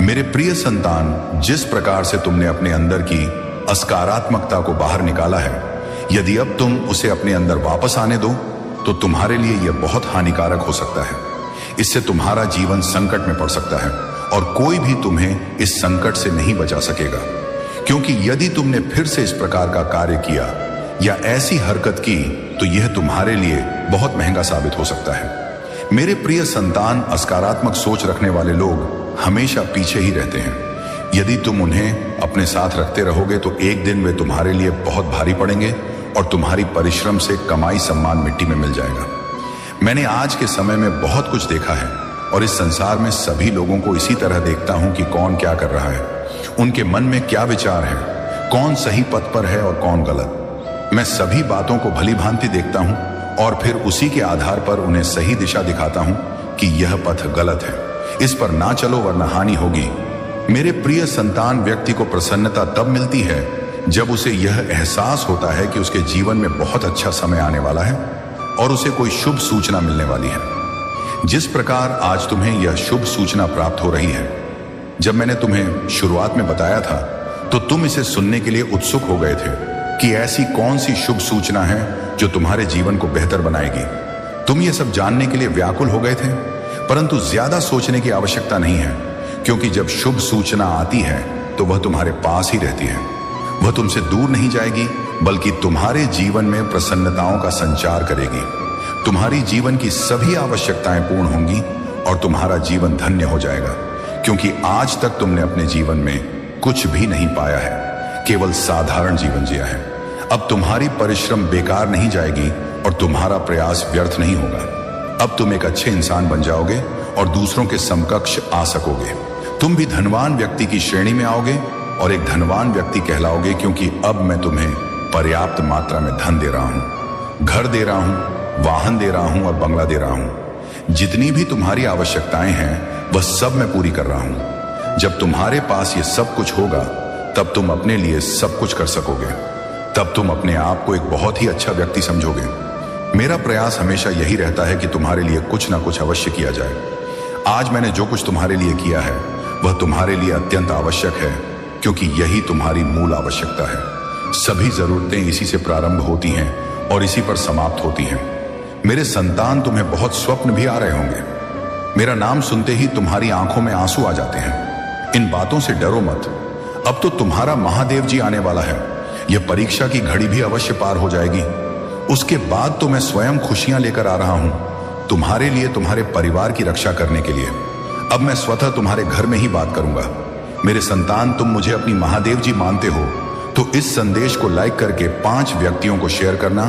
मेरे प्रिय संतान, जिस प्रकार से तुमने अपने अंदर की असकारात्मकता को बाहर निकाला है, यदि अब तुम उसे अपने अंदर वापस आने दो तो तुम्हारे लिए यह बहुत हानिकारक हो सकता है। इससे तुम्हारा जीवन संकट में पड़ सकता है और कोई भी तुम्हें इस संकट से नहीं बचा सकेगा, क्योंकि यदि तुमने फिर से इस प्रकार का कार्य किया या ऐसी हरकत की तो यह तुम्हारे लिए बहुत महंगा साबित हो सकता है। मेरे प्रिय संतान, असकारात्मक सोच रखने वाले लोग हमेशा पीछे ही रहते हैं। यदि तुम उन्हें अपने साथ रखते रहोगे तो एक दिन वे तुम्हारे लिए बहुत भारी पड़ेंगे और तुम्हारी परिश्रम से कमाई सम्मान मिट्टी में मिल जाएगा। मैंने आज के समय में बहुत कुछ देखा है और इस संसार में सभी लोगों को इसी तरह देखता हूं कि कौन क्या कर रहा है, उनके मन में क्या विचार है, कौन सही पथ पर है और कौन गलत। मैं सभी बातों को भली भांति देखता हूं और फिर उसी के आधार पर उन्हें सही दिशा दिखाता हूं कि यह पथ गलत है, इस पर ना चलो वरना हानि होगी। मेरे प्रिय संतान, व्यक्ति को प्रसन्नता तब मिलती है जब उसे यह एहसास होता है कि उसके जीवन में बहुत अच्छा समय आने वाला है और उसे कोई शुभ सूचना मिलने वाली है। जिस प्रकार आज तुम्हें यह शुभ सूचना प्राप्त हो रही है, जब मैंने तुम्हें शुरुआत में बताया था तो तुम इसे सुनने के लिए उत्सुक हो गए थे कि ऐसी कौन सी शुभ सूचना है जो तुम्हारे जीवन को बेहतर बनाएगी। तुम ये सब जानने के लिए व्याकुल हो गए थे, परंतु ज्यादा सोचने की आवश्यकता नहीं है, क्योंकि जब शुभ सूचना आती है तो वह तुम्हारे पास ही रहती है। वह तुमसे दूर नहीं जाएगी, बल्कि तुम्हारे जीवन में प्रसन्नताओं का संचार करेगी। तुम्हारी जीवन की सभी आवश्यकताएं पूर्ण होंगी और तुम्हारा जीवन धन्य हो जाएगा, क्योंकि आज तक तुमने अपने जीवन में कुछ भी नहीं पाया है, केवल साधारण जीवन जिया है। अब तुम्हारी परिश्रम बेकार नहीं जाएगी और तुम्हारा प्रयास व्यर्थ नहीं होगा। अब तुम एक अच्छे इंसान बन जाओगे और दूसरों के समकक्ष आ सकोगे। तुम भी धनवान व्यक्ति की श्रेणी में आओगे और एक धनवान व्यक्ति कहलाओगे, क्योंकि अब मैं तुम्हें पर्याप्त मात्रा में धन दे रहा हूं, घर दे रहा हूं, वाहन दे रहा हूं और बंगला दे रहा हूं। जितनी भी तुम्हारी आवश्यकताएं हैं वह सब मैं पूरी कर रहा हूं। जब तुम्हारे पास ये सब कुछ होगा तब तुम अपने लिए सब कुछ कर सकोगे। तब तुम अपने आप को एक बहुत ही अच्छा व्यक्ति समझोगे। मेरा प्रयास हमेशा यही रहता है कि तुम्हारे लिए कुछ ना कुछ अवश्य किया जाए। आज मैंने जो कुछ तुम्हारे लिए किया है वह तुम्हारे लिए अत्यंत आवश्यक है, क्योंकि यही तुम्हारी मूल आवश्यकता है। सभी जरूरतें इसी से प्रारंभ होती हैं और इसी पर समाप्त होती हैं। मेरे संतान, तुम्हें बहुत स्वप्न भी आ रहे होंगे। मेरा नाम सुनते ही तुम्हारी आंखों में आंसू आ जाते हैं। इन बातों से डरो मत। अब तो तुम्हारा महादेव जी आने वाला है। यह परीक्षा की घड़ी भी अवश्य पार हो जाएगी। उसके बाद तो मैं स्वयं खुशियां लेकर आ रहा हूं, तुम्हारे लिए, तुम्हारे परिवार की रक्षा करने के लिए। अब मैं स्वतः तुम्हारे घर में ही बात करूंगा। मेरे संतान, तुम मुझे अपनी महादेव जी मानते हो तो इस संदेश को लाइक करके 5 व्यक्तियों को शेयर करना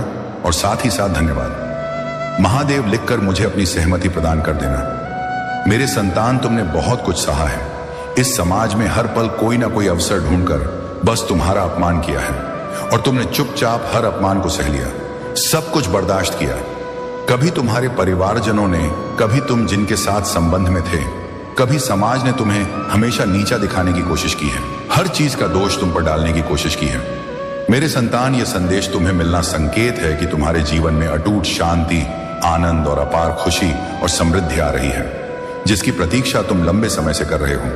और साथ ही साथ धन्यवाद महादेव लिखकर मुझे अपनी सहमति प्रदान कर देना। मेरे संतान, तुमने बहुत कुछ सहा है। इस समाज में हर पल कोई ना कोई अवसर ढूंढकर बस तुम्हारा अपमान किया है और तुमने चुपचाप हर अपमान को सह लिया, सब कुछ बर्दाश्त किया। कभी तुम्हारे परिवारजनों ने, कभी तुम जिनके साथ संबंध में थे, कभी समाज ने तुम्हें हमेशा नीचा दिखाने की कोशिश की है। हर चीज का दोष तुम पर डालने की कोशिश की है। मेरे संतान, यह संदेश तुम्हें मिलना संकेत है कि तुम्हारे जीवन में अटूट शांति, आनंद और अपार खुशी और समृद्धि आ रही है, जिसकी प्रतीक्षा तुम लंबे समय से कर रहे हो।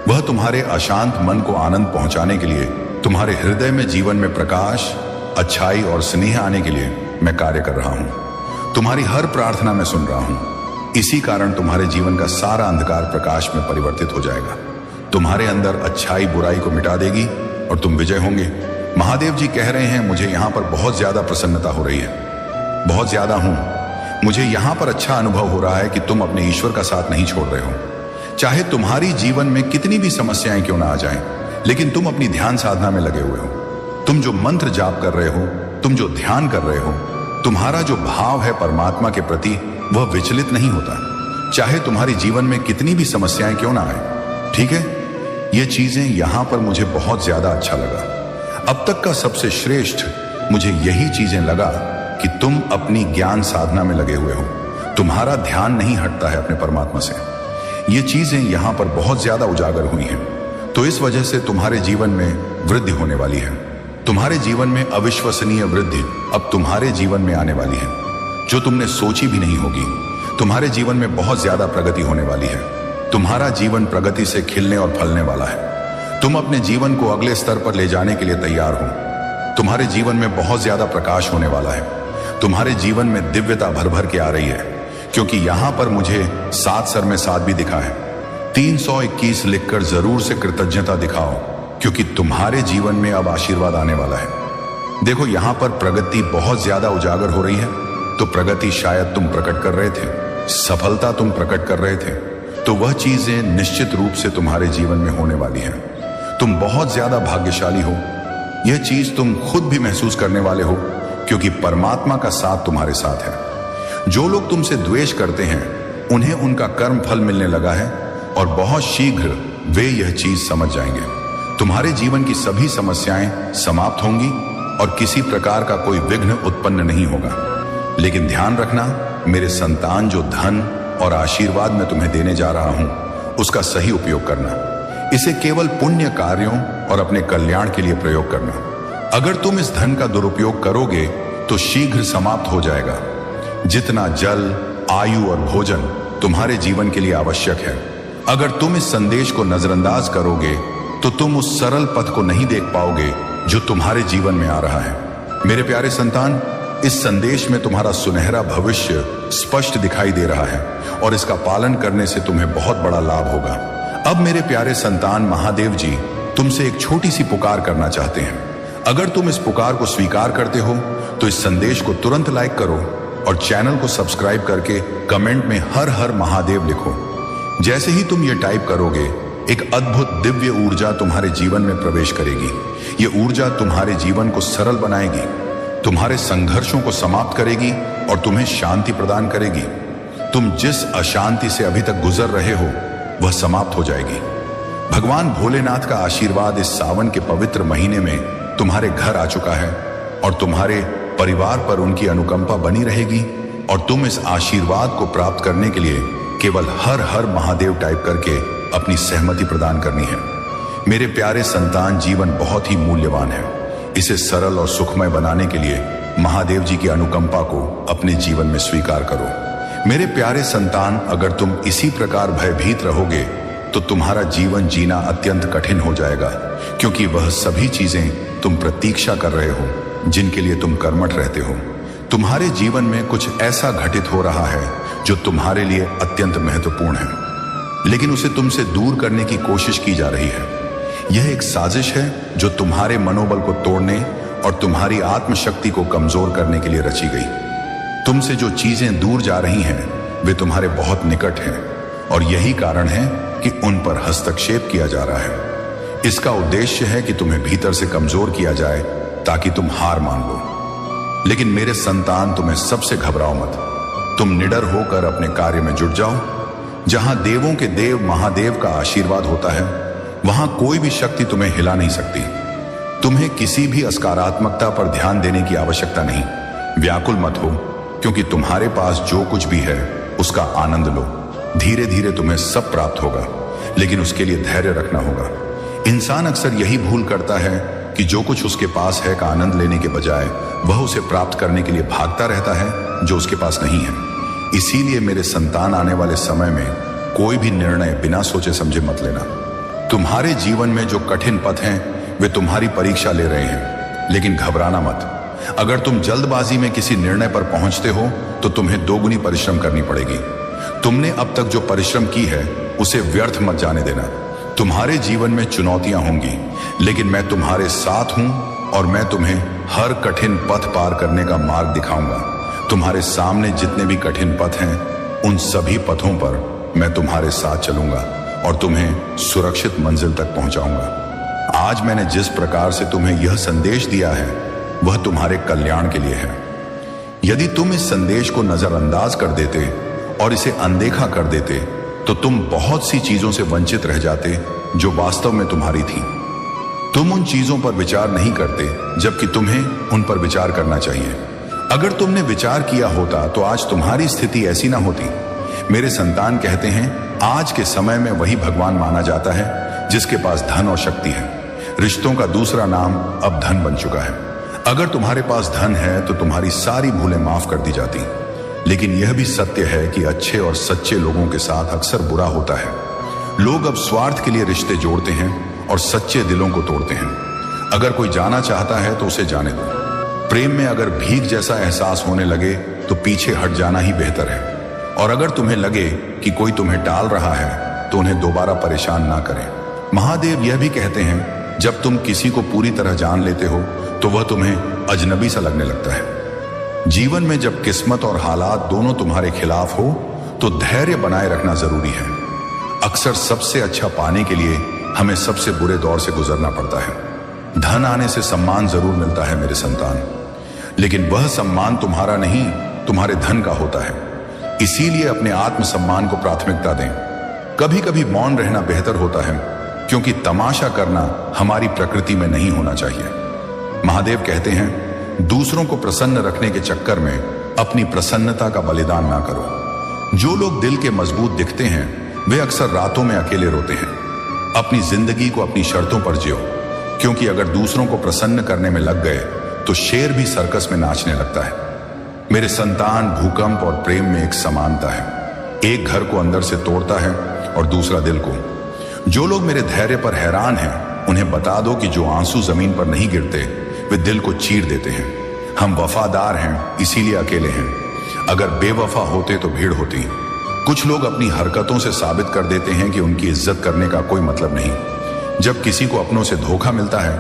वह तुम्हारे अशांत मन को आनंद पहुंचाने के लिए, तुम्हारे हृदय में जीवन में प्रकाश, अच्छाई और स्नेह आने के लिए मैं कार्य कर रहा हूं। तुम्हारी हर प्रार्थना मैं सुन रहा हूं। इसी कारण तुम्हारे जीवन का सारा अंधकार प्रकाश में परिवर्तित हो जाएगा। तुम्हारे अंदर अच्छाई बुराई को मिटा देगी और तुम विजय होंगे। महादेव जी कह रहे हैं, मुझे यहाँ पर बहुत ज्यादा प्रसन्नता हो रही है, बहुत ज्यादा हूं। मुझे यहाँ पर अच्छा अनुभव हो रहा है कि तुम अपने ईश्वर का साथ नहीं छोड़ रहे हो। चाहे तुम्हारी जीवन में कितनी भी समस्याएं क्यों ना आ जाएं, लेकिन तुम अपनी ध्यान साधना में लगे हुए हो। तुम जो मंत्र जाप कर रहे हो, तुम जो ध्यान कर रहे हो, तुम्हारा जो भाव है परमात्मा के प्रति, वह विचलित नहीं होता, चाहे तुम्हारी जीवन में कितनी भी समस्याएं क्यों ना आए। ठीक है, ये चीजें यहां पर मुझे बहुत ज्यादा अच्छा लगा। अब तक का सबसे श्रेष्ठ मुझे यही चीजें लगा कि तुम अपनी ज्ञान साधना में लगे हुए हो। तुम्हारा ध्यान नहीं हटता है अपने परमात्मा से। ये चीजें यहां पर बहुत ज्यादा उजागर हुई हैं, तो इस वजह से तुम्हारे जीवन में वृद्धि होने वाली है। तुम्हारे जीवन में अविश्वसनीय वृद्धि अब तुम्हारे जीवन में आने वाली है, जो तुमने सोची भी नहीं होगी। तुम्हारे जीवन में बहुत ज्यादा प्रगति होने वाली है। तुम्हारा जीवन प्रगति से खिलने और फलने वाला है। तुम अपने जीवन को अगले स्तर पर ले जाने के लिए तैयार हो। तुम्हारे जीवन में बहुत ज्यादा प्रकाश होने वाला है। तुम्हारे जीवन में दिव्यता भर भर के आ रही है, क्योंकि यहां पर मुझे 7 सर में 7 भी दिखा है। 321 लिखकर जरूर से कृतज्ञता दिखाओ, क्योंकि तुम्हारे जीवन में अब आशीर्वाद आने वाला है। देखो, यहां पर प्रगति बहुत ज्यादा उजागर हो रही है, तो प्रगति शायद तुम प्रकट कर रहे थे, सफलता तुम प्रकट कर रहे थे, तो वह चीजें निश्चित रूप से तुम्हारे जीवन में होने वाली है। तुम बहुत ज्यादा भाग्यशाली हो। यह चीज तुम खुद भी महसूस करने वाले हो, क्योंकि परमात्मा का साथ तुम्हारे साथ है। जो लोग तुमसे द्वेष करते हैं, उन्हें उनका कर्म फल मिलने लगा है, और बहुत शीघ्र वे यह चीज समझ जाएंगे। तुम्हारे जीवन की सभी समस्याएं समाप्त होंगी और किसी प्रकार का कोई विघ्न उत्पन्न नहीं होगा। लेकिन ध्यान रखना मेरे संतान, जो धन और आशीर्वाद मैं तुम्हें देने जा रहा हूं, उसका सही उपयोग करना। इसे केवल पुण्य कार्यों और अपने कल्याण के लिए प्रयोग करना। अगर तुम इस धन का दुरुपयोग करोगे तो शीघ्र समाप्त हो जाएगा। जितना जल, आयु और भोजन तुम्हारे जीवन के लिए आवश्यक है, अगर तुम इस संदेश को नजरअंदाज करोगे तो तुम उस सरल पथ को नहीं देख पाओगे जो तुम्हारे जीवन में आ रहा है। मेरे प्यारे संतान, इस संदेश में तुम्हारा सुनहरा भविष्य स्पष्ट दिखाई दे रहा है, और इसका पालन करने से तुम्हें बहुत बड़ा लाभ होगा। अब मेरे प्यारे संतान, महादेव जी तुमसे एक छोटी सी पुकार करना चाहते हैं। अगर तुम इस पुकार को स्वीकार करते हो तो इस संदेश को तुरंत लाइक करो और चैनल को सब्सक्राइब करके कमेंट में हर हर महादेव लिखो। जैसे ही तुम ये टाइप करोगे, एक अद्भुत दिव्य ऊर्जा तुम्हारे जीवन में प्रवेश करेगी। ये ऊर्जा तुम्हारे जीवन को सरल बनाएगी, तुम्हारे संघर्षों को समाप्त करेगी और तुम्हें शांति प्रदान करेगी। तुम जिस अशांति से अभी तक गुजर रहे हो, वह समाप्त हो जाएगी। भगवान भोलेनाथ का आशीर्वाद इस सावन के पवित्र महीने में तुम्हारे घर आ चुका है, और तुम्हारे परिवार पर उनकी अनुकंपा बनी रहेगी, और तुम इस आशीर्वाद को प्राप्त करने के लिए केवल हर हर महादेव टाइप करके अपनी सहमति प्रदान करनी है। मेरे प्यारे संतान, जीवन बहुत ही मूल्यवान है। इसे सरल और सुखमय बनाने के लिए महादेव जी की अनुकंपा को अपने जीवन में स्वीकार करो। मेरे प्यारे संतान, अगर तुम इसी प्रकार भयभीत रहोगे तो तुम्हारा जीवन जीना अत्यंत कठिन हो जाएगा, क्योंकि वह सभी चीजें तुम प्रतीक्षा कर रहे हो जिनके लिए तुम कर्मठ रहते हो। तुम्हारे जीवन में कुछ ऐसा घटित हो रहा है जो तुम्हारे लिए अत्यंत महत्वपूर्ण है, लेकिन उसे तुमसे दूर करने की कोशिश की जा रही है। यह एक साजिश है जो तुम्हारे मनोबल को तोड़ने और तुम्हारी आत्मशक्ति को कमजोर करने के लिए रची गई। तुमसे जो चीजें दूर जा रही हैं, वे तुम्हारे बहुत निकट हैं, और यही कारण है कि उन पर हस्तक्षेप किया जा रहा है। इसका उद्देश्य है कि तुम्हें भीतर से कमजोर किया जाए ताकि तुम हार मान लो। लेकिन मेरे संतान, तुम्हें सबसे घबराओ मत। तुम निडर होकर अपने कार्य में जुट जाओ। जहां देवों के देव महादेव का आशीर्वाद होता है, वहां कोई भी शक्ति तुम्हें हिला नहीं सकती। तुम्हें किसी भी असकारात्मकता पर ध्यान देने की आवश्यकता नहीं। व्याकुल मत हो, क्योंकि तुम्हारे पास जो कुछ भी है उसका आनंद लो। धीरे धीरे तुम्हें सब प्राप्त होगा, लेकिन उसके लिए धैर्य रखना होगा। इंसान अक्सर यही भूल करता है कि जो कुछ उसके पास है का आनंद लेने के बजाय वह उसे प्राप्त करने के लिए भागता रहता है जो उसके पास नहीं है। इसीलिए मेरे संतान, आने वाले समय में कोई भी निर्णय बिना सोचे समझे मत लेना। तुम्हारे जीवन में जो कठिन पथ हैं, वे तुम्हारी परीक्षा ले रहे हैं, लेकिन घबराना मत। अगर तुम जल्दबाजी में किसी निर्णय पर पहुंचते हो तो तुम्हें दोगुनी परिश्रम करनी पड़ेगी। तुमने अब तक जो परिश्रम की है उसे व्यर्थ मत जाने देना। तुम्हारे जीवन में चुनौतियां होंगी, लेकिन मैं तुम्हारे साथ हूं और मैं तुम्हें हर कठिन पथ पार करने का मार्ग दिखाऊंगा। तुम्हारे सामने जितने भी कठिन पथ हैं, उन सभी पथों पर मैं तुम्हारे साथ चलूंगा और तुम्हें सुरक्षित मंजिल तक पहुंचाऊंगा। आज मैंने जिस प्रकार से तुम्हें यह संदेश दिया है, वह तुम्हारे कल्याण के लिए है। यदि तुम इस संदेश को नजरअंदाज कर देते और इसे अनदेखा कर देते, तो तुम बहुत सी चीजों से वंचित रह जाते जो वास्तव में तुम्हारी थी। तुम उन चीजों पर विचार नहीं करते, जबकि तुम्हें उन पर विचार करना चाहिए। अगर तुमने विचार किया होता तो आज तुम्हारी स्थिति ऐसी ना होती। मेरे संतान कहते हैं, आज के समय में वही भगवान माना जाता है जिसके पास धन और शक्ति है। रिश्तों का दूसरा नाम अब धन बन चुका है। अगर तुम्हारे पास धन है तो तुम्हारी सारी भूलें माफ कर दी जाती, लेकिन यह भी सत्य है कि अच्छे और सच्चे लोगों के साथ अक्सर बुरा होता है। लोग अब स्वार्थ के लिए रिश्ते जोड़ते हैं और सच्चे दिलों को तोड़ते हैं। अगर कोई जाना चाहता है तो उसे जाने दो। प्रेम में अगर भीख जैसा एहसास होने लगे तो पीछे हट जाना ही बेहतर है। और अगर तुम्हें लगे कि कोई तुम्हें टाल रहा है तो उन्हें दोबारा परेशान ना करें। महादेव यह भी कहते हैं, जब तुम किसी को पूरी तरह जान लेते हो तो वह तुम्हें अजनबी सा लगने लगता है। जीवन में जब किस्मत और हालात दोनों तुम्हारे खिलाफ हो तो धैर्य बनाए रखना जरूरी है। अक्सर सबसे अच्छा पाने के लिए हमें सबसे बुरे दौर से गुजरना पड़ता है। धन आने से सम्मान जरूर मिलता है मेरे संतान, लेकिन वह सम्मान तुम्हारा नहीं, तुम्हारे धन का होता है। इसीलिए अपने आत्मसम्मान को प्राथमिकता दें। कभी कभी मौन रहना बेहतर होता है, क्योंकि तमाशा करना हमारी प्रकृति में नहीं होना चाहिए। महादेव कहते हैं, दूसरों को प्रसन्न रखने के चक्कर में अपनी प्रसन्नता का बलिदान ना करो। जो लोग दिल के मजबूत दिखते हैं वे अक्सर रातों में अकेले रोते हैं। अपनी जिंदगी को अपनी शर्तों पर जियो, क्योंकि अगर दूसरों को प्रसन्न करने में लग गए तो शेर भी सर्कस में नाचने लगता है। मेरे संतान, भूकंप और प्रेम में एक समानता है। एक घर को अंदर से तोड़ता है और दूसरा दिल को। जो लोग मेरे धैर्य पर हैरान हैं उन्हें बता दो कि जो आंसू जमीन पर नहीं गिरते वे दिल को चीर देते हैं। हम वफादार हैं, इसीलिए अकेले हैं। अगर बेवफा होते तो भीड़ होती। कुछ लोग अपनी हरकतों से साबित कर देते हैं कि उनकी इज्जत करने का कोई मतलब नहीं। जब किसी को अपनों से धोखा मिलता है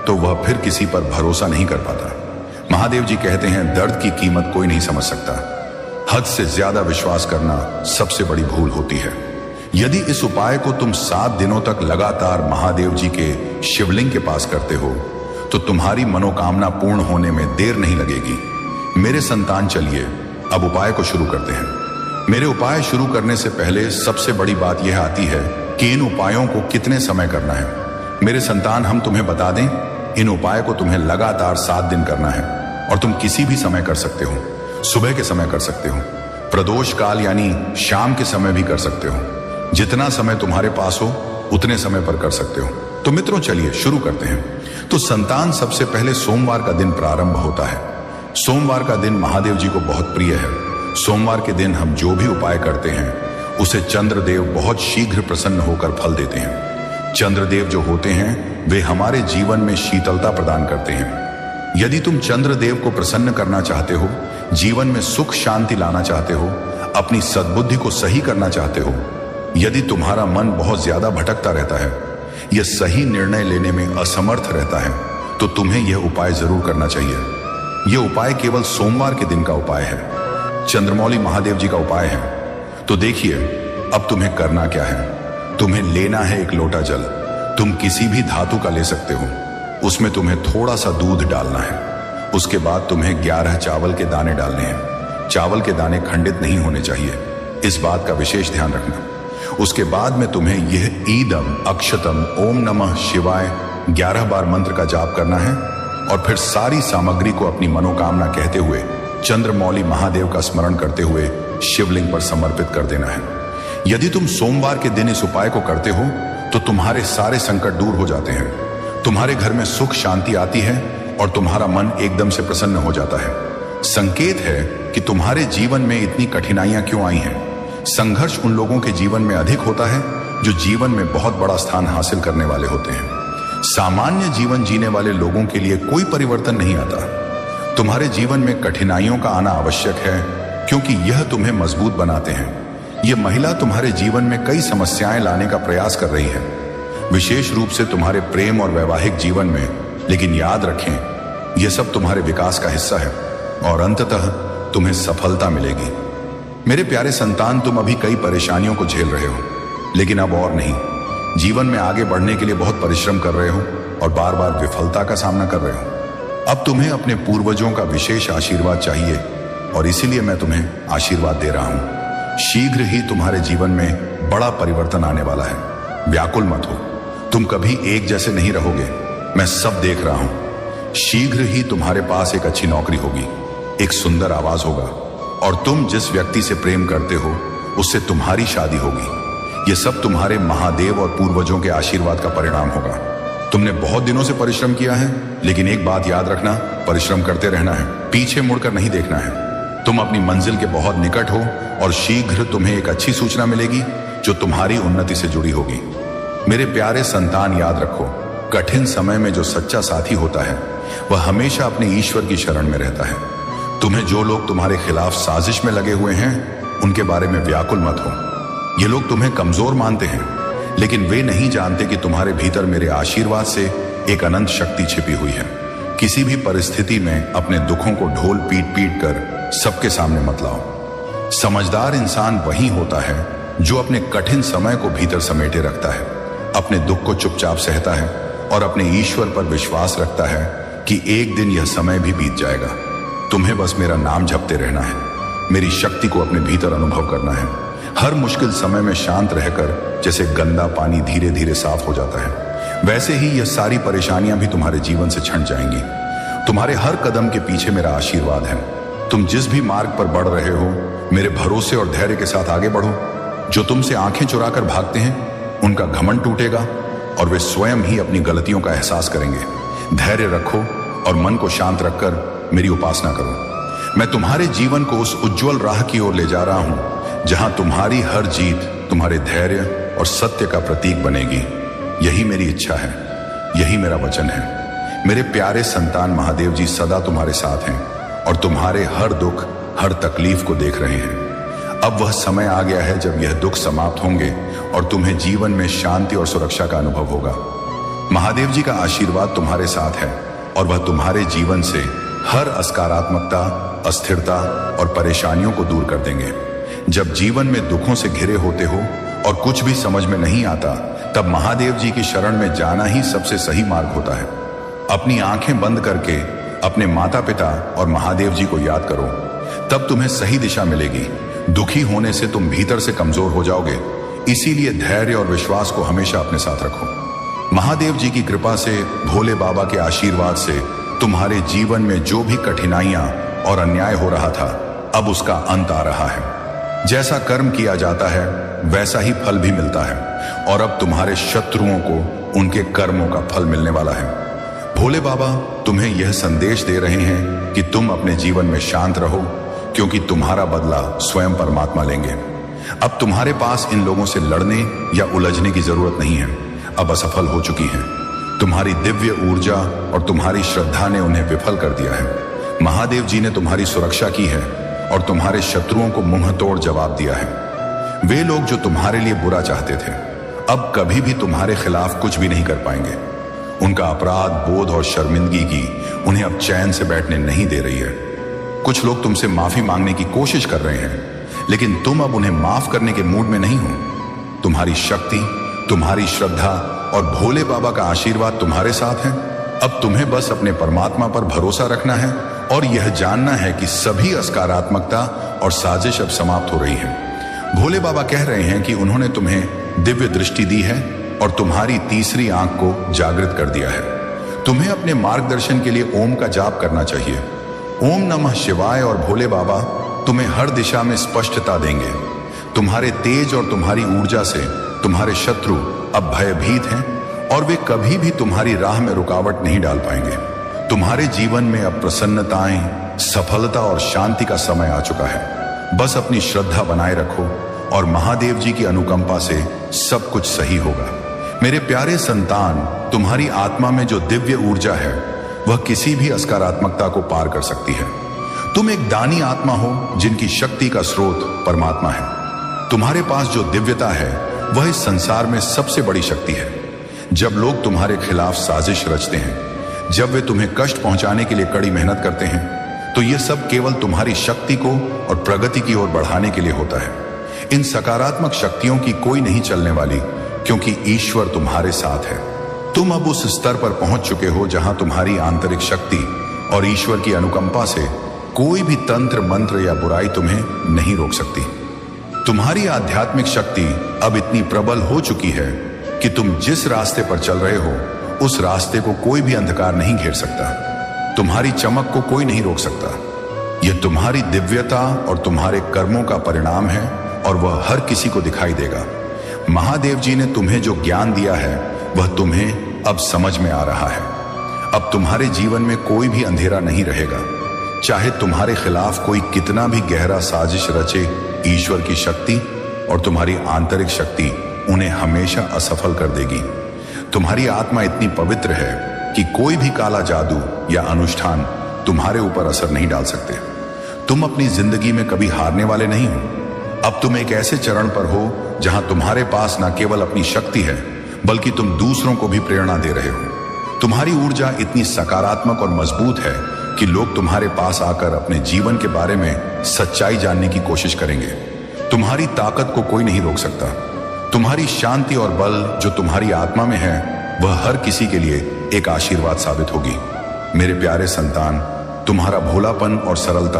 तो वह फिर किसी पर भरोसा नहीं कर पाता। महादेव जी कहते हैं, दर्द की कीमत कोई नहीं समझ सकता। हद से ज्यादा विश्वास करना सबसे बड़ी भूल होती है। यदि इस उपाय को तुम 7 दिनों तक लगातार महादेव जी के शिवलिंग के पास करते हो तो तुम्हारी मनोकामना पूर्ण होने में देर नहीं लगेगी। मेरे संतान, चलिए अब उपाय को शुरू करते हैं। मेरे उपाय शुरू करने से पहले सबसे बड़ी बात यह आती है कि इन उपायों को कितने समय करना है। मेरे संतान, हम तुम्हें बता दें, इन उपाय को तुम्हें लगातार 7 दिन करना है और तुम किसी भी समय कर सकते हो। सुबह के समय कर सकते हो, प्रदोष काल यानी शाम के समय भी कर सकते हो। जितना समय तुम्हारे पास हो उतने समय पर कर सकते हो। तो मित्रों, चलिए शुरू करते हैं। तो संतान, सबसे पहले सोमवार का दिन प्रारंभ होता है। सोमवार का दिन महादेव जी को बहुत प्रिय है। सोमवार के दिन हम जो भी उपाय करते हैं उसे चंद्रदेव बहुत शीघ्र प्रसन्न होकर फल देते हैं। चंद्रदेव जो होते हैं वे हमारे जीवन में शीतलता प्रदान करते हैं। यदि तुम चंद्रदेव को प्रसन्न करना चाहते हो, जीवन में सुख शांति लाना चाहते हो, अपनी सद्बुद्धि को सही करना चाहते हो, यदि तुम्हारा मन बहुत ज्यादा भटकता रहता है, यह सही निर्णय लेने में असमर्थ रहता है, तो तुम्हें यह उपाय जरूर करना चाहिए। यह उपाय केवल सोमवार के दिन का उपाय है, चंद्रमौली महादेव जी का उपाय है। तो देखिए अब तुम्हें करना क्या है। तुम्हें लेना है एक लोटा जल। तुम किसी भी धातु का ले सकते हो। उसमें तुम्हें थोड़ा सा दूध डालना है। उसके बाद तुम्हें 11 चावल के दाने डालने हैं। चावल के दाने खंडित नहीं होने चाहिए, इस बात का विशेष ध्यान रखना। उसके बाद में तुम्हें यह ईदम अक्षतम ओम नमः शिवाय 11 बार मंत्र का जाप करना है और फिर सारी सामग्री को अपनी मनोकामना कहते हुए चंद्रमौली महादेव का स्मरण करते हुए शिवलिंग पर समर्पित कर देना है। यदि तुम सोमवार के दिन इस उपाय को करते हो तो तुम्हारे सारे संकट दूर हो जाते हैं। तुम्हारे घर में सुख शांति आती है और तुम्हारा मन एकदम से प्रसन्न हो जाता है। संकेत है कि तुम्हारे जीवन में इतनी कठिनाइयां क्यों आई हैं। संघर्ष उन लोगों के जीवन में अधिक होता है जो जीवन में बहुत बड़ा स्थान हासिल करने वाले होते हैं। सामान्य जीवन जीने वाले लोगों के लिए कोई परिवर्तन नहीं आता। तुम्हारे जीवन में कठिनाइयों का आना आवश्यक है, क्योंकि यह तुम्हें मजबूत बनाते हैं। यह महिला तुम्हारे जीवन में कई समस्याएं लाने का प्रयास कर रही है, विशेष रूप से तुम्हारे प्रेम और वैवाहिक जीवन में। लेकिन याद रखें, यह सब तुम्हारे विकास का हिस्सा है और अंततः तुम्हें सफलता मिलेगी। मेरे प्यारे संतान, तुम अभी कई परेशानियों को झेल रहे हो, लेकिन अब और नहीं। जीवन में आगे बढ़ने के लिए बहुत परिश्रम कर रहे हो और बार बार विफलता का सामना कर रहे हो। अब तुम्हें अपने पूर्वजों का विशेष आशीर्वाद चाहिए और इसीलिए मैं तुम्हें आशीर्वाद दे रहा हूं। शीघ्र ही तुम्हारे जीवन में बड़ा परिवर्तन आने वाला है। व्याकुल मत हो, तुम कभी एक जैसे नहीं रहोगे। मैं सब देख रहा हूं। शीघ्र ही तुम्हारे पास एक अच्छी नौकरी होगी, एक सुंदर आवाज होगा और तुम जिस व्यक्ति से प्रेम करते हो उससे तुम्हारी शादी होगी। यह सब तुम्हारे महादेव और पूर्वजों के आशीर्वाद का परिणाम होगा। तुमने बहुत दिनों से परिश्रम किया है, लेकिन एक बात याद रखना, परिश्रम करते रहना है, पीछे मुड़कर नहीं देखना है। तुम अपनी मंजिल के बहुत निकट हो और शीघ्र तुम्हें एक अच्छी सूचना मिलेगी जो तुम्हारी उन्नति से जुड़ी होगी। मेरे प्यारे संतान, याद रखो, कठिन समय में जो सच्चा साथी होता है वह हमेशा अपने ईश्वर की शरण में रहता है। तुम्हें जो लोग तुम्हारे खिलाफ साजिश में लगे हुए हैं उनके बारे में व्याकुल मत हो। ये लोग तुम्हें कमजोर मानते हैं, लेकिन वे नहीं जानते कि तुम्हारे भीतर मेरे आशीर्वाद से एक अनंत शक्ति छिपी हुई है। किसी भी परिस्थिति में अपने दुखों को ढोल पीट पीट कर सबके सामने मत लाओ। समझदार इंसान वही होता है जो अपने कठिन समय को भीतर समेटे रखता है, अपने दुख को चुपचाप सहता है और अपने ईश्वर पर विश्वास रखता है कि एक दिन यह समय भी बीत जाएगा। तुम्हें बस मेरा नाम जपते रहना है, मेरी शक्ति को अपने भीतर अनुभव करना है। हर मुश्किल समय में शांत रहकर जैसे गंदा पानी धीरे धीरे साफ हो जाता है, वैसे ही यह सारी परेशानियां भी तुम्हारे जीवन से छंट जाएंगी। तुम्हारे हर कदम के पीछे मेरा आशीर्वाद है। तुम जिस भी मार्ग पर बढ़ रहे हो, मेरे भरोसे और धैर्य के साथ आगे बढ़ो। जो तुमसे आंखें चुराकर भागते हैं उनका घमंड टूटेगा और वे स्वयं ही अपनी गलतियों का एहसास करेंगे। धैर्य रखो और मन को शांत रखकर मेरी उपासना करो। मैं तुम्हारे जीवन को उस उज्जवल राह की ओर ले जा रहा हूं जहां तुम्हारी हर जीत तुम्हारे धैर्य और सत्य का प्रतीक बनेगी। यही मेरी इच्छा है, यही मेरा वचन है। मेरे प्यारे संतान, महादेव जी सदा तुम्हारे साथ हैं और तुम्हारे हर दुख, हर तकलीफ को देख रहे हैं। अब वह समय आ गया है जब यह दुख समाप्त होंगे और तुम्हें जीवन में शांति और सुरक्षा का अनुभव होगा। महादेव जी का आशीर्वाद तुम्हारे साथ है और वह तुम्हारे जीवन से हर असकारात्मकता, अस्थिरता और परेशानियों को दूर कर देंगे। जब जीवन में दुखों से घिरे होते हो और कुछ भी समझ में नहीं आता, तब महादेव जी की शरण में जाना ही सबसे सही मार्ग होता है। अपनी आंखें बंद करके अपने माता पिता और महादेव जी को याद करो, तब तुम्हें सही दिशा मिलेगी। दुखी होने से तुम भीतर से कमजोर हो जाओगे, इसीलिए धैर्य और विश्वास को हमेशा अपने साथ रखो। महादेव जी की कृपा से, भोले बाबा के आशीर्वाद से तुम्हारे जीवन में जो भी कठिनाइयां और अन्याय हो रहा था, अब उसका अंत आ रहा है। जैसा कर्म किया जाता है वैसा ही फल भी मिलता है और अब तुम्हारे शत्रुओं को उनके कर्मों का फल मिलने वाला है। भोले बाबा तुम्हें यह संदेश दे रहे हैं कि तुम अपने जीवन में शांत रहो, क्योंकि तुम्हारा बदला स्वयं परमात्मा लेंगे। अब तुम्हारे पास इन लोगों से लड़ने या उलझने की जरूरत नहीं है, अब असफल हो चुकी हैं। तुम्हारी दिव्य ऊर्जा और तुम्हारी श्रद्धा ने उन्हें विफल कर दिया है। महादेव जी ने तुम्हारी सुरक्षा की है और तुम्हारे शत्रुओं को मुंह तोड़ जवाब दिया है। वे लोग जो तुम्हारे लिए बुरा चाहते थे, अब कभी भी तुम्हारे खिलाफ कुछ भी नहीं कर पाएंगे। उनका अपराध बोध और शर्मिंदगी की उन्हें अब चैन से बैठने नहीं दे रही है। कुछ लोग तुमसे माफी मांगने की कोशिश कर रहे हैं, लेकिन तुम अब उन्हें माफ करने के मूड में नहीं हो। तुम्हारी शक्ति, तुम्हारी श्रद्धा और भोले बाबा का आशीर्वाद तुम्हारे साथ है। अब तुम्हें बस अपने परमात्मा पर भरोसा रखना है और यह जानना है कि सभी असकारात्मकता और साजिश अब समाप्त हो रही है। भोले बाबा कह रहे हैं कि उन्होंने तुम्हें दिव्य दृष्टि दी है और तुम्हारी तीसरी आंख को जागृत कर दिया है। तुम्हें अपने मार्गदर्शन के लिए ओम का जाप करना चाहिए। ओम नमः शिवाय और भोले बाबा तुम्हें हर दिशा में स्पष्टता देंगे। तुम्हारे तेज और तुम्हारी ऊर्जा से तुम्हारे शत्रु अब भयभीत हैं और वे कभी भी तुम्हारी राह में रुकावट नहीं डाल पाएंगे। तुम्हारे जीवन में अब प्रसन्नताएं, सफलता और शांति का समय आ चुका है। बस अपनी श्रद्धा बनाए रखो और महादेव जी की अनुकंपा से सब कुछ सही होगा। मेरे प्यारे संतान, तुम्हारी आत्मा में जो दिव्य ऊर्जा है वह किसी भी असकारात्मकता को पार कर सकती है। तुम एक दानी आत्मा हो जिनकी शक्ति का स्रोत परमात्मा है। तुम्हारे पास जो दिव्यता है वह इस संसार में सबसे बड़ी शक्ति है। जब लोग तुम्हारे खिलाफ साजिश रचते हैं, जब वे तुम्हें कष्ट पहुंचाने के लिए कड़ी मेहनत करते हैं, तो यह सब केवल तुम्हारी शक्ति को और प्रगति की ओर बढ़ाने के लिए होता है। इन सकारात्मक शक्तियों की कोई नहीं चलने वाली, क्योंकि ईश्वर तुम्हारे साथ है। तुम अब उस स्तर पर पहुंच चुके हो जहां तुम्हारी आंतरिक शक्ति और ईश्वर की अनुकंपा से कोई भी तंत्र, मंत्र या बुराई तुम्हें नहीं रोक सकती। तुम्हारी आध्यात्मिक शक्ति अब इतनी प्रबल हो चुकी है कि तुम जिस रास्ते पर चल रहे हो उस रास्ते को कोई भी अंधकार नहीं घेर सकता। तुम्हारी चमक को कोई नहीं रोक सकता। यह तुम्हारी दिव्यता और तुम्हारे कर्मों का परिणाम है और वह हर किसी को दिखाई देगा। महादेव जी ने तुम्हें जो ज्ञान दिया है वह तुम्हें अब समझ में आ रहा है। अब तुम्हारे जीवन में कोई भी अंधेरा नहीं रहेगा। चाहे तुम्हारे खिलाफ कोई कितना भी गहरा साजिश रचे, ईश्वर की शक्ति और तुम्हारी आंतरिक शक्ति उन्हें हमेशा असफल कर देगी। तुम्हारी आत्मा इतनी पवित्र है कि कोई भी काला जादू या अनुष्ठान तुम्हारे ऊपर असर नहीं डाल सकते। तुम अपनी जिंदगी में कभी हारने वाले नहीं हो। अब तुम एक ऐसे चरण पर हो जहां तुम्हारे पास न केवल अपनी शक्ति है, बल्कि तुम दूसरों को भी प्रेरणा दे रहे हो। तुम्हारी ऊर्जा इतनी सकारात्मक और मजबूत है कि लोग तुम्हारे पास आकर अपने जीवन के बारे में सच्चाई जानने की कोशिश करेंगे। तुम्हारी ताकत को कोई नहीं रोक सकता। तुम्हारी शांति और बल जो तुम्हारी आत्मा में है, वह हर किसी के लिए एक आशीर्वाद साबित होगी। मेरे प्यारे संतान, तुम्हारा भोलापन और सरलता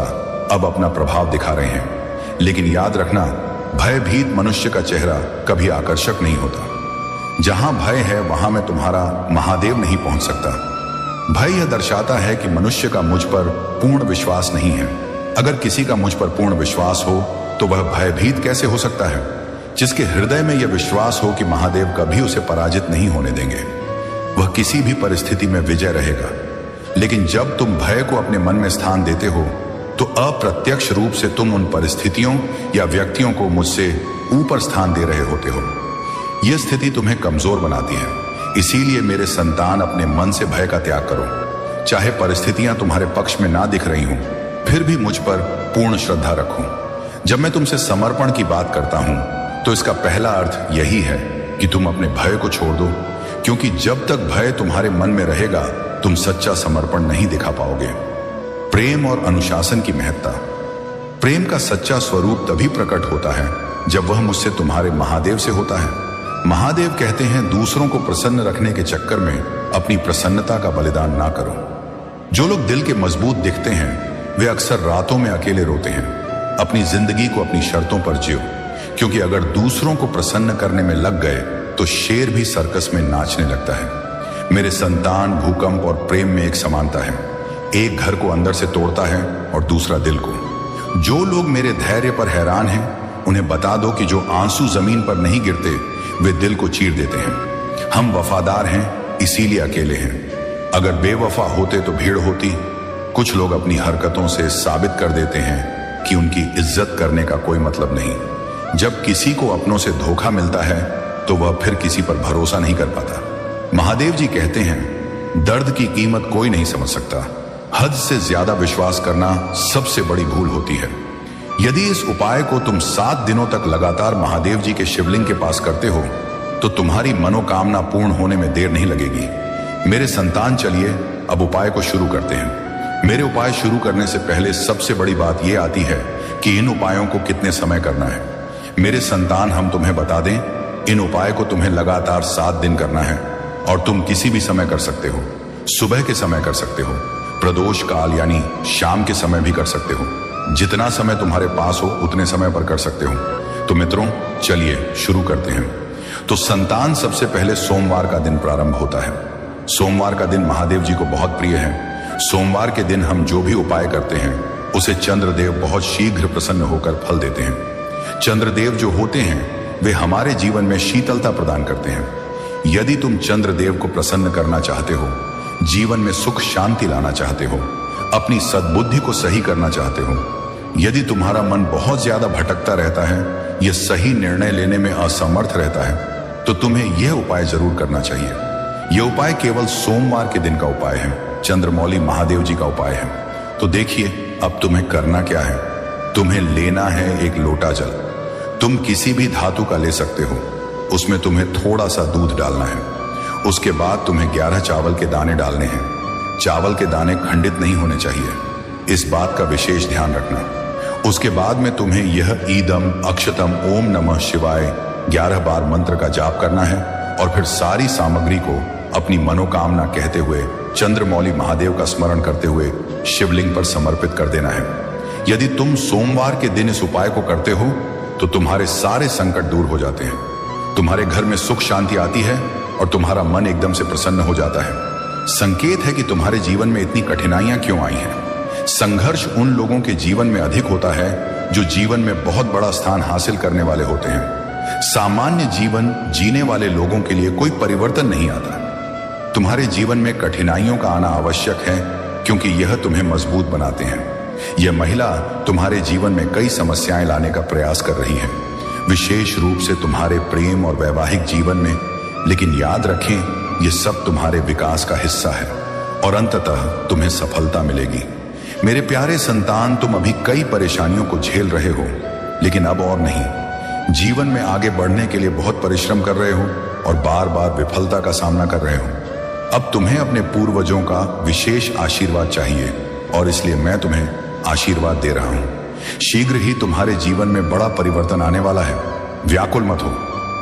अब अपना प्रभाव दिखा रहे हैं, लेकिन याद रखना, भयभीत मनुष्य का चेहरा कभी आकर्षक नहीं होता। जहां भय है वहां में तुम्हारा महादेव नहीं पहुंच सकता। भय यह दर्शाता है कि मनुष्य का मुझ पर पूर्ण विश्वास नहीं है। अगर किसी का मुझ पर पूर्ण विश्वास हो तो वह भयभीत कैसे हो सकता है? जिसके हृदय में यह विश्वास हो कि महादेव कभी उसे पराजित नहीं होने देंगे, वह किसी भी परिस्थिति में विजय रहेगा। लेकिन जब तुम भय को अपने मन में स्थान देते हो तो अप्रत्यक्ष रूप से तुम उन परिस्थितियों या व्यक्तियों को मुझसे ऊपर स्थान दे रहे होते हो। यह स्थिति तुम्हें कमजोर बनाती है। इसीलिए मेरे संतान, अपने मन से भय का त्याग करो। चाहे परिस्थितियां तुम्हारे पक्ष में ना दिख रही हों, फिर भी मुझ पर पूर्ण श्रद्धा रखो। जब मैं तुमसे समर्पण की बात करता हूं तो इसका पहला अर्थ यही है कि तुम अपने भय को छोड़ दो, क्योंकि जब तक भय तुम्हारे मन में रहेगा तुम सच्चा समर्पण नहीं दिखा पाओगे। प्रेम और अनुशासन की महत्ता। प्रेम का सच्चा स्वरूप तभी प्रकट होता है जब वह मुझसे तुम्हारे महादेव से होता है। महादेव कहते हैं, दूसरों को प्रसन्न रखने के चक्कर में अपनी प्रसन्नता का बलिदान ना करो। जो लोग दिल के मजबूत दिखते हैं वे अक्सर रातों में अकेले रोते हैं। अपनी जिंदगी को अपनी शर्तों पर जियो, क्योंकि अगर दूसरों को प्रसन्न करने में लग गए तो शेर भी सर्कस में नाचने लगता है। मेरे संतान, भूकंप और प्रेम में एक समानता है। एक घर को अंदर से तोड़ता है और दूसरा दिल को। जो लोग मेरे धैर्य पर हैरान हैं उन्हें बता दो कि जो आंसू जमीन पर नहीं गिरते वे दिल को चीर देते हैं। हम वफादार हैं, इसीलिए अकेले हैं। अगर बेवफा होते तो भीड़ होती। कुछ लोग अपनी हरकतों से साबित कर देते हैं कि उनकी इज्जत करने का कोई मतलब नहीं। जब किसी को अपनों से धोखा मिलता है तो वह फिर किसी पर भरोसा नहीं कर पाता। महादेव जी कहते हैं, दर्द की कीमत कोई नहीं समझ सकता। हद से ज्यादा विश्वास करना सबसे बड़ी भूल होती है। यदि इस उपाय को तुम 7 दिनों तक लगातार महादेव जी के शिवलिंग के पास करते हो तो तुम्हारी मनोकामना पूर्ण होने में देर नहीं लगेगी। मेरे संतान, चलिए अब उपाय को शुरू करते हैं। मेरे उपाय शुरू करने से पहले सबसे बड़ी बात यह आती है कि इन उपायों को कितने समय करना है। मेरे संतान, हम तुम्हें बता दें, इन उपाय को तुम्हें लगातार 7 दिन करना है और तुम किसी भी समय कर सकते हो। सुबह के समय कर सकते हो, प्रदोष काल यानी शाम के समय भी कर सकते हो। जितना समय तुम्हारे पास हो उतने समय पर कर सकते हो। तो मित्रों, चलिए शुरू करते हैं। तो संतान, सबसे पहले सोमवार का दिन प्रारंभ होता है। सोमवार का दिन महादेव जी को बहुत प्रिय है। सोमवार के दिन हम जो भी उपाय करते हैं उसे चंद्रदेव बहुत शीघ्र प्रसन्न होकर फल देते हैं। चंद्रदेव जो होते हैं वे हमारे जीवन में शीतलता प्रदान करते हैं। यदि तुम चंद्रदेव को प्रसन्न करना चाहते हो, जीवन में सुख शांति लाना चाहते हो, अपनी सद्बुद्धि को सही करना चाहते हो, यदि तुम्हारा मन बहुत ज्यादा भटकता रहता है या सही निर्णय लेने में असमर्थ रहता है, तो तुम्हें यह उपाय जरूर करना चाहिए। यह उपाय केवल सोमवार के दिन का उपाय है, चंद्रमौली महादेव जी का उपाय है। तो देखिए अब तुम्हें करना क्या है। तुम्हें लेना है एक लोटा जल। तुम किसी भी धातु का ले सकते हो। उसमें तुम्हें थोड़ा सा दूध डालना है। उसके बाद तुम्हें 11 चावल के दाने डालने हैं। चावल के दाने खंडित नहीं होने चाहिए, इस बात का विशेष ध्यान रखना। उसके बाद में तुम्हें यह ईदम अक्षतम ओम नमः शिवाय 11 बार मंत्र का जाप करना है और फिर सारी सामग्री को अपनी मनोकामना कहते हुए चंद्रमौली महादेव का स्मरण करते हुए शिवलिंग पर समर्पित कर देना है। यदि तुम सोमवार के दिन इस उपाय को करते हो तो तुम्हारे सारे संकट दूर हो जाते हैं। तुम्हारे घर में सुख शांति आती है और तुम्हारा मन एकदम से प्रसन्न हो जाता है। संकेत है कि तुम्हारे जीवन में इतनी कठिनाइयां क्यों आई हैं। संघर्ष उन लोगों के जीवन में अधिक होता है जो जीवन में बहुत बड़ा स्थान हासिल करने वाले होते हैं। सामान्य जीवन जीने वाले लोगों के लिए कोई परिवर्तन नहीं आता। तुम्हारे जीवन में कठिनाइयों का आना आवश्यक है क्योंकि यह तुम्हें मजबूत बनाते हैं। यह महिला तुम्हारे जीवन में कई समस्याएं लाने का प्रयास कर रही है, विशेष रूप से तुम्हारे प्रेम और वैवाहिक जीवन में। लेकिन याद रखें, यह सब तुम्हारे विकास का हिस्सा है और अंततः तुम्हें सफलता मिलेगी। मेरे प्यारे संतान, तुम अभी कई परेशानियों को झेल रहे हो, लेकिन अब और नहीं। जीवन में आगे बढ़ने के लिए बहुत परिश्रम कर रहे हो और बार बार विफलता का सामना कर रहे हो। अब तुम्हें अपने पूर्वजों का विशेष आशीर्वाद चाहिए और इसलिए मैं तुम्हें आशीर्वाद दे रहा हूं। शीघ्र ही तुम्हारे जीवन में बड़ा परिवर्तन आने वाला है। व्याकुल मत हो,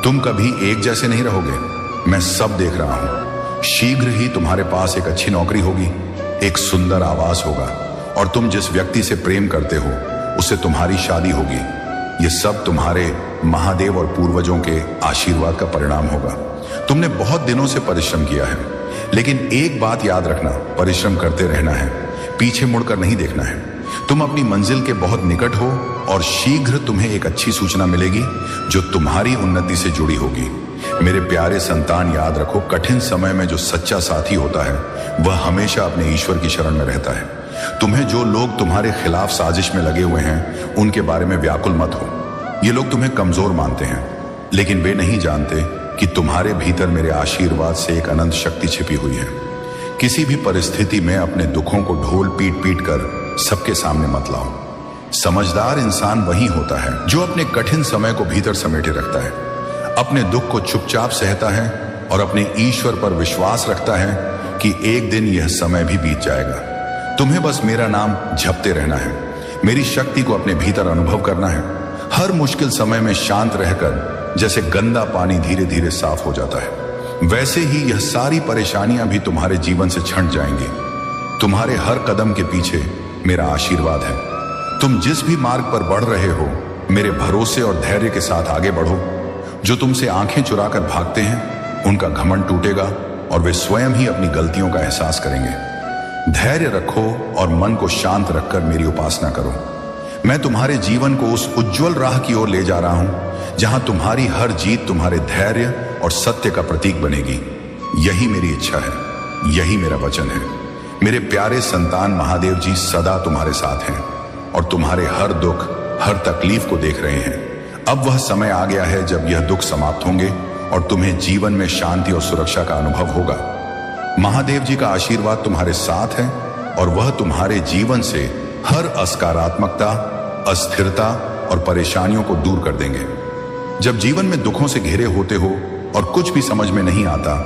तुम कभी एक जैसे नहीं रहोगे। मैं सब देख रहा हूं। शीघ्र ही तुम्हारे पास एक अच्छी नौकरी होगी, एक सुंदर आवास होगा और तुम जिस व्यक्ति से प्रेम करते हो उससे तुम्हारी शादी होगी। ये सब तुम्हारे महादेव और पूर्वजों के आशीर्वाद का परिणाम होगा। तुमने बहुत दिनों से परिश्रम किया है, लेकिन एक बात याद रखना, परिश्रम करते रहना है, पीछे मुड़कर नहीं देखना है। तुम अपनी मंजिल के बहुत निकट हो और शीघ्र तुम्हें एक अच्छी सूचना मिलेगी जो तुम्हारी उन्नति से जुड़ी होगी। मेरे प्यारे संतान, याद रखो, कठिन समय में जो सच्चा साथी होता है वह हमेशा अपने ईश्वर की शरण में रहता है। तुम्हें जो लोग तुम्हारे खिलाफ साजिश में लगे हुए हैं उनके बारे में व्याकुल मत हो। ये लोग तुम्हें कमजोर मानते हैं, लेकिन वे नहीं जानते कि तुम्हारे भीतर मेरे आशीर्वाद से एक अनंत शक्ति छिपी हुई है। किसी भी परिस्थिति में अपने दुखों को ढोल पीट पीट कर सबके सामने मत लाओ। समझदार इंसान वही होता है जो अपने कठिन समय को भीतर समेटे रखता है, अपने दुख को चुपचाप सहता है और अपने ईश्वर पर विश्वास रखता है कि एक दिन यह समय भी बीत जाएगा। तुम्हें बस मेरा नाम जपते रहना है, मेरी शक्ति को अपने भीतर अनुभव करना है। हर मुश्किल समय में शांत रहकर जैसे गंदा पानी धीरे धीरे साफ हो जाता है, वैसे ही यह सारी परेशानियां भी तुम्हारे जीवन से छंट जाएंगी। तुम्हारे हर कदम के पीछे मेरा आशीर्वाद है। तुम जिस भी मार्ग पर बढ़ रहे हो, मेरे भरोसे और धैर्य के साथ आगे बढ़ो। जो तुमसे आंखें चुराकर भागते हैं उनका घमंड टूटेगा और वे स्वयं ही अपनी गलतियों का एहसास करेंगे। धैर्य रखो और मन को शांत रखकर मेरी उपासना करो। मैं तुम्हारे जीवन को उस उज्जवल राह की ओर ले जा रहा हूं जहां तुम्हारी हर जीत तुम्हारे धैर्य और सत्य का प्रतीक बनेगी। यही मेरी इच्छा है, यही मेरा वचन है। मेरे प्यारे संतान, महादेव जी सदा तुम्हारे साथ हैं और तुम्हारे हर दुख, हर तकलीफ को देख रहे हैं। अब वह समय आ गया है जब यह दुख समाप्त होंगे और तुम्हें जीवन में शांति और सुरक्षा का अनुभव होगा। महादेव जी का आशीर्वाद तुम्हारे साथ है और वह तुम्हारे जीवन से हर असकारात्मकता, अस्थिरता और परेशानियों को दूर कर देंगे। जब जीवन में दुखों से घिरे होते हो और कुछ भी समझ में नहीं आता,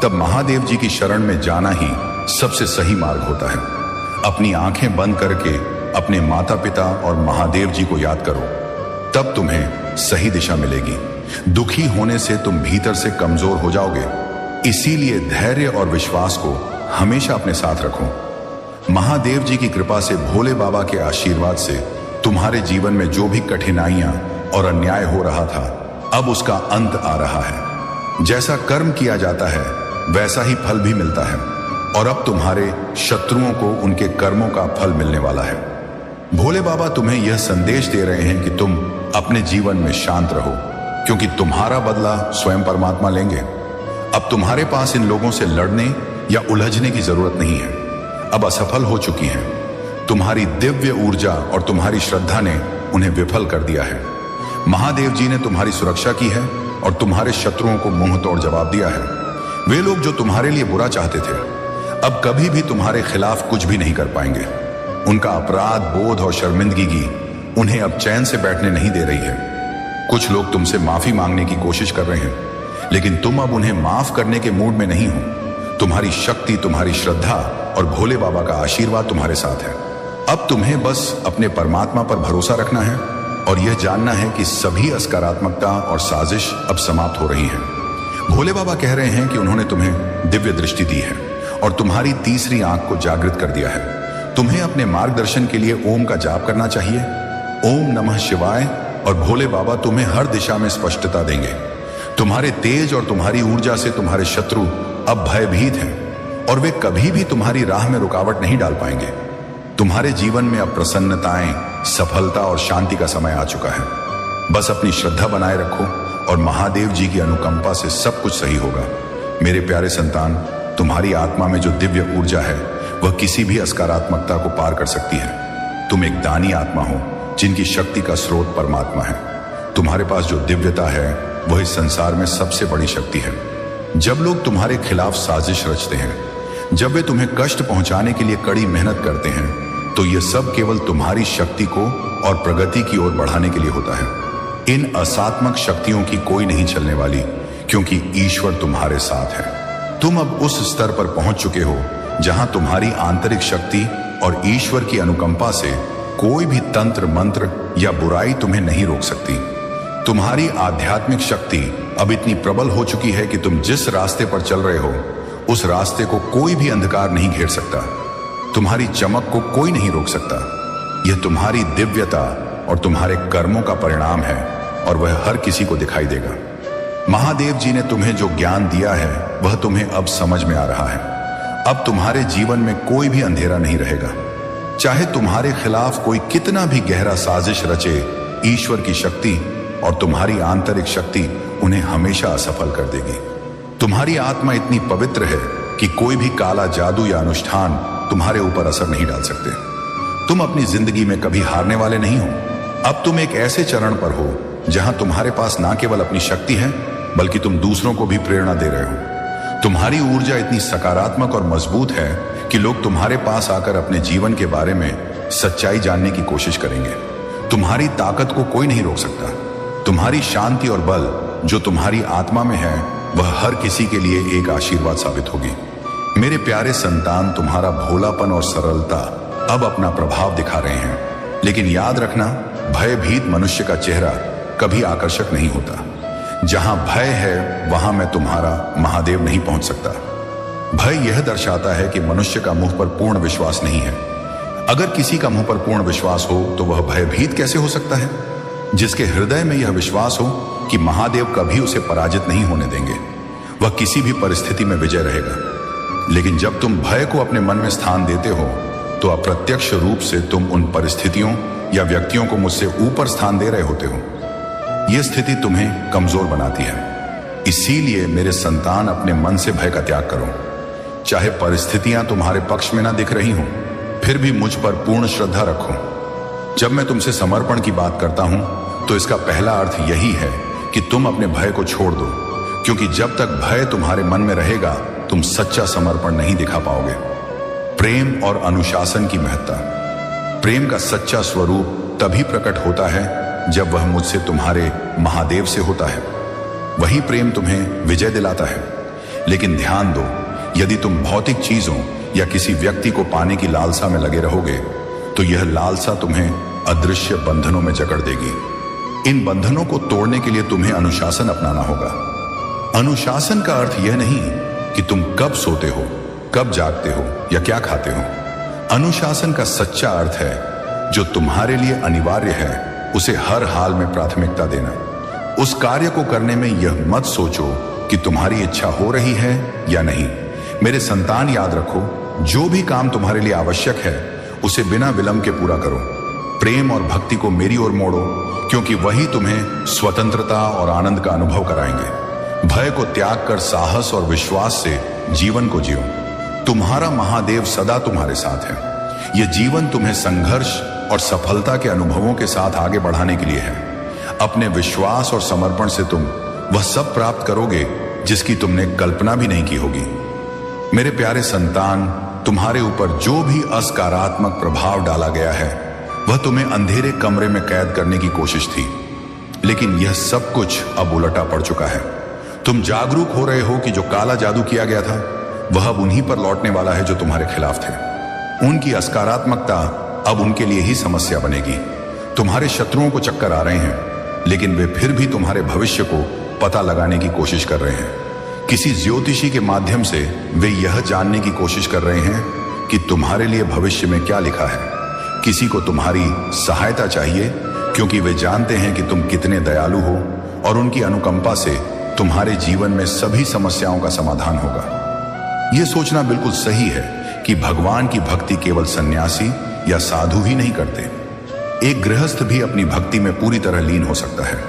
तब महादेव जी की शरण में जाना ही सबसे सही मार्ग होता है। अपनी आंखें बंद करके अपने माता पिता और महादेव जी को याद करो, तब तुम्हें सही दिशा मिलेगी। दुखी होने से तुम भीतर से कमजोर हो जाओगे, इसीलिए धैर्य और विश्वास को हमेशा अपने साथ रखो। महादेव जी की कृपा से, भोले बाबा के आशीर्वाद से तुम्हारे जीवन में जो भी कठिनाइयां और अन्याय हो रहा था, अब उसका अंत आ रहा है। जैसा कर्म किया जाता है वैसा ही फल भी मिलता है और अब तुम्हारे शत्रुओं को उनके कर्मों का फल मिलने वाला है। भोले बाबा तुम्हें यह संदेश दे रहे हैं कि तुम अपने जीवन में शांत रहो, क्योंकि तुम्हारा बदला स्वयं परमात्मा लेंगे। अब तुम्हारे पास इन लोगों से लड़ने या उलझने की जरूरत नहीं है। अब असफल हो चुकी हैं। तुम्हारी दिव्य ऊर्जा और तुम्हारी श्रद्धा ने उन्हें विफल कर दिया है। महादेव जी ने तुम्हारी सुरक्षा की है और तुम्हारे शत्रुओं को मुंह तोड़ जवाब दिया है। वे लोग जो तुम्हारे लिए बुरा चाहते थे, अब कभी भी तुम्हारे खिलाफ कुछ भी नहीं कर पाएंगे। उनका अपराध बोध और शर्मिंदगी उन्हें अब चैन से बैठने नहीं दे रही है। कुछ लोग तुमसे माफी मांगने की कोशिश कर रहे हैं, लेकिन तुम अब उन्हें माफ करने के मूड में नहीं हो। तुम्हारी शक्ति, तुम्हारी श्रद्धा और भोले बाबा का आशीर्वाद तुम्हारे साथ है। अब तुम्हें बस अपने परमात्मा पर भरोसा रखना है और यह जानना है कि सभी असकारात्मकता और साजिश अब समाप्त हो रही है। भोले बाबा कह रहे हैं कि उन्होंने तुम्हें दिव्य दृष्टि दी है और तुम्हारी तीसरी आंख को जागृत कर दिया है। तुम्हें अपने मार्गदर्शन के लिए ओम का जाप करना चाहिए। ओम नमः शिवाय, और भोले बाबा तुम्हें हर दिशा में स्पष्टता देंगे। तुम्हारे तेज और तुम्हारी ऊर्जा से तुम्हारे शत्रु अब भयभीत हैं और वे कभी भी तुम्हारी राह में रुकावट नहीं डाल पाएंगे। तुम्हारे जीवन में अब प्रसन्नताएं, सफलता और शांति का समय आ चुका है। बस अपनी श्रद्धा बनाए रखो और महादेव जी की अनुकंपा से सब कुछ सही होगा। मेरे प्यारे संतान, तुम्हारी आत्मा में जो दिव्य ऊर्जा है वह किसी भी असकारात्मकता को पार कर सकती है। तुम एक दानी आत्मा हो जिनकी शक्ति का स्रोत परमात्मा है। तुम्हारे पास जो दिव्यता है वह इस संसार में सबसे बड़ी शक्ति है। जब लोग तुम्हारे खिलाफ साजिश रचते हैं, जब वे तुम्हें कष्ट पहुंचाने के लिए कड़ी मेहनत करते हैं, तो यह सब केवल तुम्हारी शक्ति को और प्रगति की ओर बढ़ाने के लिए होता है। इन असात्मक शक्तियों की कोई नहीं चलने वाली, क्योंकि ईश्वर तुम्हारे साथ है। तुम अब उस स्तर पर पहुंच चुके हो जहां तुम्हारी आंतरिक शक्ति और ईश्वर की अनुकंपा से कोई भी तंत्र मंत्र या बुराई तुम्हें नहीं रोक सकती। तुम्हारी आध्यात्मिक शक्ति अब इतनी प्रबल हो चुकी है कि तुम जिस रास्ते पर चल रहे हो उस रास्ते को कोई भी अंधकार नहीं घेर सकता। तुम्हारी चमक को कोई नहीं रोक सकता। यह तुम्हारी दिव्यता और तुम्हारे कर्मों का परिणाम है और वह हर किसी को दिखाई देगा। महादेव जी ने तुम्हें जो ज्ञान दिया है वह तुम्हें अब समझ में आ रहा है। अब तुम्हारे जीवन में कोई भी अंधेरा नहीं रहेगा। चाहे तुम्हारे खिलाफ कोई कितना भी गहरा साजिश रचे, ईश्वर की शक्ति और तुम्हारी आंतरिक शक्ति उन्हें हमेशा असफल कर देगी। तुम्हारी आत्मा इतनी पवित्र है कि कोई भी काला जादू या अनुष्ठान तुम्हारे ऊपर असर नहीं डाल सकते। तुम अपनी जिंदगी में कभी हारने वाले नहीं हो। अब तुम एक ऐसे चरण पर हो जहां तुम्हारे पास ना केवल अपनी शक्ति है बल्कि तुम दूसरों को भी प्रेरणा दे रहे हो। तुम्हारी ऊर्जा इतनी सकारात्मक और मजबूत है कि लोग तुम्हारे पास आकर अपने जीवन के बारे में सच्चाई जानने की कोशिश करेंगे। तुम्हारी ताकत को कोई नहीं रोक सकता। तुम्हारी शांति और बल जो तुम्हारी आत्मा में है वह हर किसी के लिए एक आशीर्वाद साबित होगी। मेरे प्यारे संतान, तुम्हारा भोलापन और सरलता अब अपना प्रभाव दिखा रहे हैं, लेकिन याद रखना, भयभीत मनुष्य का चेहरा कभी आकर्षक नहीं होता। जहां भय है वहां मैं तुम्हारा महादेव नहीं पहुंच सकता। भय यह दर्शाता है कि मनुष्य का मुंह पर पूर्ण विश्वास नहीं है। अगर किसी का मुंह पर पूर्ण विश्वास हो तो वह भयभीत कैसे हो सकता है? जिसके हृदय में यह विश्वास हो कि महादेव कभी उसे पराजित नहीं होने देंगे, वह किसी भी परिस्थिति में विजय रहेगा। लेकिन जब तुम भय को अपने मन में स्थान देते हो तो अप्रत्यक्ष रूप से तुम उन परिस्थितियों या व्यक्तियों को मुझसे ऊपर स्थान दे रहे होते हो। यह स्थिति तुम्हें कमजोर बनाती है। इसीलिए मेरे संतान, अपने मन से भय का त्याग करो। चाहे परिस्थितियां तुम्हारे पक्ष में ना दिख रही हो, फिर भी मुझ पर पूर्ण श्रद्धा रखो। जब मैं तुमसे समर्पण की बात करता हूं तो इसका पहला अर्थ यही है कि तुम अपने भय को छोड़ दो, क्योंकि जब तक भय तुम्हारे मन में रहेगा तुम सच्चा समर्पण नहीं दिखा पाओगे। प्रेम और अनुशासन की महत्ता। प्रेम का सच्चा स्वरूप तभी प्रकट होता है जब वह मुझसे, तुम्हारे महादेव से होता है। वही प्रेम तुम्हें विजय दिलाता है। लेकिन ध्यान दो, यदि तुम भौतिक चीजों या किसी व्यक्ति को पाने की लालसा में लगे रहोगे तो यह लालसा तुम्हें अदृश्य बंधनों में जकड़ देगी। इन बंधनों को तोड़ने के लिए तुम्हें अनुशासन अपनाना होगा। अनुशासन का अर्थ यह नहीं कि तुम कब सोते हो, कब जागते हो या क्या खाते हो। अनुशासन का सच्चा अर्थ है जो तुम्हारे लिए अनिवार्य है उसे हर हाल में प्राथमिकता देना। उस कार्य को करने में यह मत सोचो कि तुम्हारी इच्छा हो रही है या नहीं। मेरे संतान, याद रखो, जो भी काम तुम्हारे लिए आवश्यक है उसे बिना विलंब के पूरा करो। प्रेम और भक्ति को मेरी ओर मोड़ो, क्योंकि वही तुम्हें स्वतंत्रता और आनंद का अनुभव कराएंगे। भय को त्याग कर साहस और विश्वास से जीवन को जियो। तुम्हारा महादेव सदा तुम्हारे साथ है। यह जीवन तुम्हें संघर्ष और सफलता के अनुभवों के साथ आगे बढ़ाने के लिए है। अपने विश्वास और समर्पण से तुम वह सब प्राप्त करोगे जिसकी तुमने कल्पना भी नहीं की होगी। मेरे प्यारे संतान, तुम्हारे ऊपर जो भी असकारात्मक प्रभाव डाला गया है वह तुम्हें अंधेरे कमरे में कैद करने की कोशिश थी, लेकिन यह सब कुछ अब उलटा पड़ चुका है। तुम जागरूक हो रहे हो कि जो काला जादू किया गया था वह अब उन्हीं पर लौटने वाला है जो तुम्हारे खिलाफ थे। उनकी असकारात्मकता अब उनके लिए ही समस्या बनेगी। तुम्हारे शत्रुओं को चक्कर आ रहे हैं, लेकिन वे फिर भी तुम्हारे भविष्य को पता लगाने की कोशिश कर रहे हैं। किसी ज्योतिषी के माध्यम से वे यह जानने की कोशिश कर रहे हैं कि तुम्हारे लिए भविष्य में क्या लिखा है। किसी को तुम्हारी सहायता चाहिए, क्योंकि वे जानते हैं कि तुम कितने दयालु हो और उनकी अनुकंपा से तुम्हारे जीवन में सभी समस्याओं का समाधान होगा। यह सोचना बिल्कुल सही है कि भगवान की भक्ति केवल सन्यासी या साधु ही नहीं करते। एक गृहस्थ भी अपनी भक्ति में पूरी तरह लीन हो सकता है।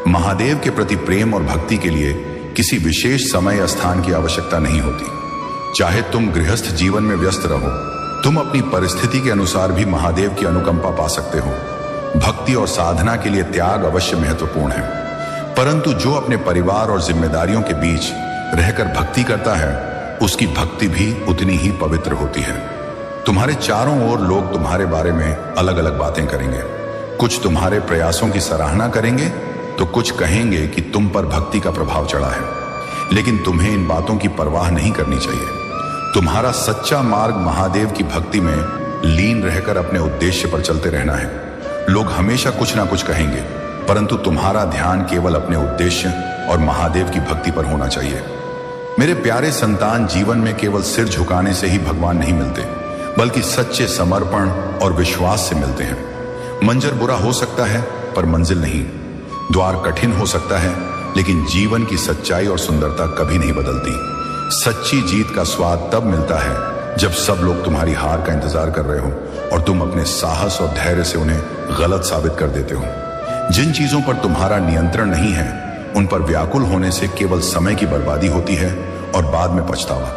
महादेव के प्रति प्रेम और भक्ति के लिए किसी विशेष समय या स्थान की आवश्यकता नहीं होती। चाहे तुम गृहस्थ जीवन में व्यस्त रहो तुम अपनी परिस्थिति के अनुसार भी महादेव की अनुकंपा पा सकते हो। भक्ति और साधना के लिए त्याग अवश्य महत्वपूर्ण है, परंतु जो अपने परिवार और जिम्मेदारियों के बीच रहकर भक्ति करता है उसकी भक्ति भी उतनी ही पवित्र होती है। तुम्हारे चारों ओर लोग तुम्हारे बारे में अलग अलग बातें करेंगे। कुछ तुम्हारे प्रयासों की सराहना करेंगे तो कुछ कहेंगे कि तुम पर भक्ति का प्रभाव चढ़ा है, लेकिन तुम्हें इन बातों की परवाह नहीं करनी चाहिए। तुम्हारा सच्चा मार्ग महादेव की भक्ति में लीन रहकर अपने उद्देश्य पर चलते रहना है। लोग हमेशा कुछ ना कुछ कहेंगे, परंतु तुम्हारा ध्यान केवल अपने उद्देश्य और महादेव की भक्ति पर होना चाहिए। मेरे प्यारे संतान, जीवन में केवल सिर झुकाने से ही भगवान नहीं मिलते, बल्कि सच्चे समर्पण और विश्वास से मिलते हैं। मंजर बुरा हो सकता है पर मंजिल नहीं। द्वार कठिन हो सकता है, लेकिन जीवन की सच्चाई और सुंदरता कभी नहीं बदलती। सच्ची जीत का स्वाद तब मिलता है जब सब लोग तुम्हारी हार का इंतजार कर रहे हो और तुम अपने साहस और धैर्य से उन्हें गलत साबित कर देते हो। जिन चीजों पर तुम्हारा नियंत्रण नहीं है उन पर व्याकुल होने से केवल समय की बर्बादी होती है और बाद में पछतावा।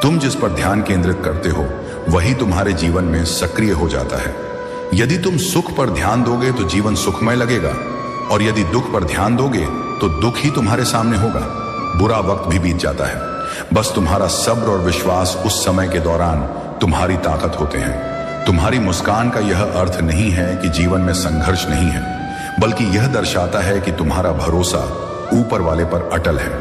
तुम जिस पर ध्यान केंद्रित करते हो वही तुम्हारे जीवन में सक्रिय हो जाता है। यदि तुम सुख पर ध्यान दोगे तो जीवन सुखमय लगेगा, और यदि दुख पर ध्यान दोगे तो दुख ही तुम्हारे सामने होगा। बुरा वक्त भी बीत जाता है, बस तुम्हारा सब्र और विश्वास उस समय के दौरान तुम्हारी ताकत होते हैं। तुम्हारी मुस्कान का यह अर्थ नहीं है कि जीवन में संघर्ष नहीं है, बल्कि यह दर्शाता है कि तुम्हारा भरोसा ऊपर वाले पर अटल है।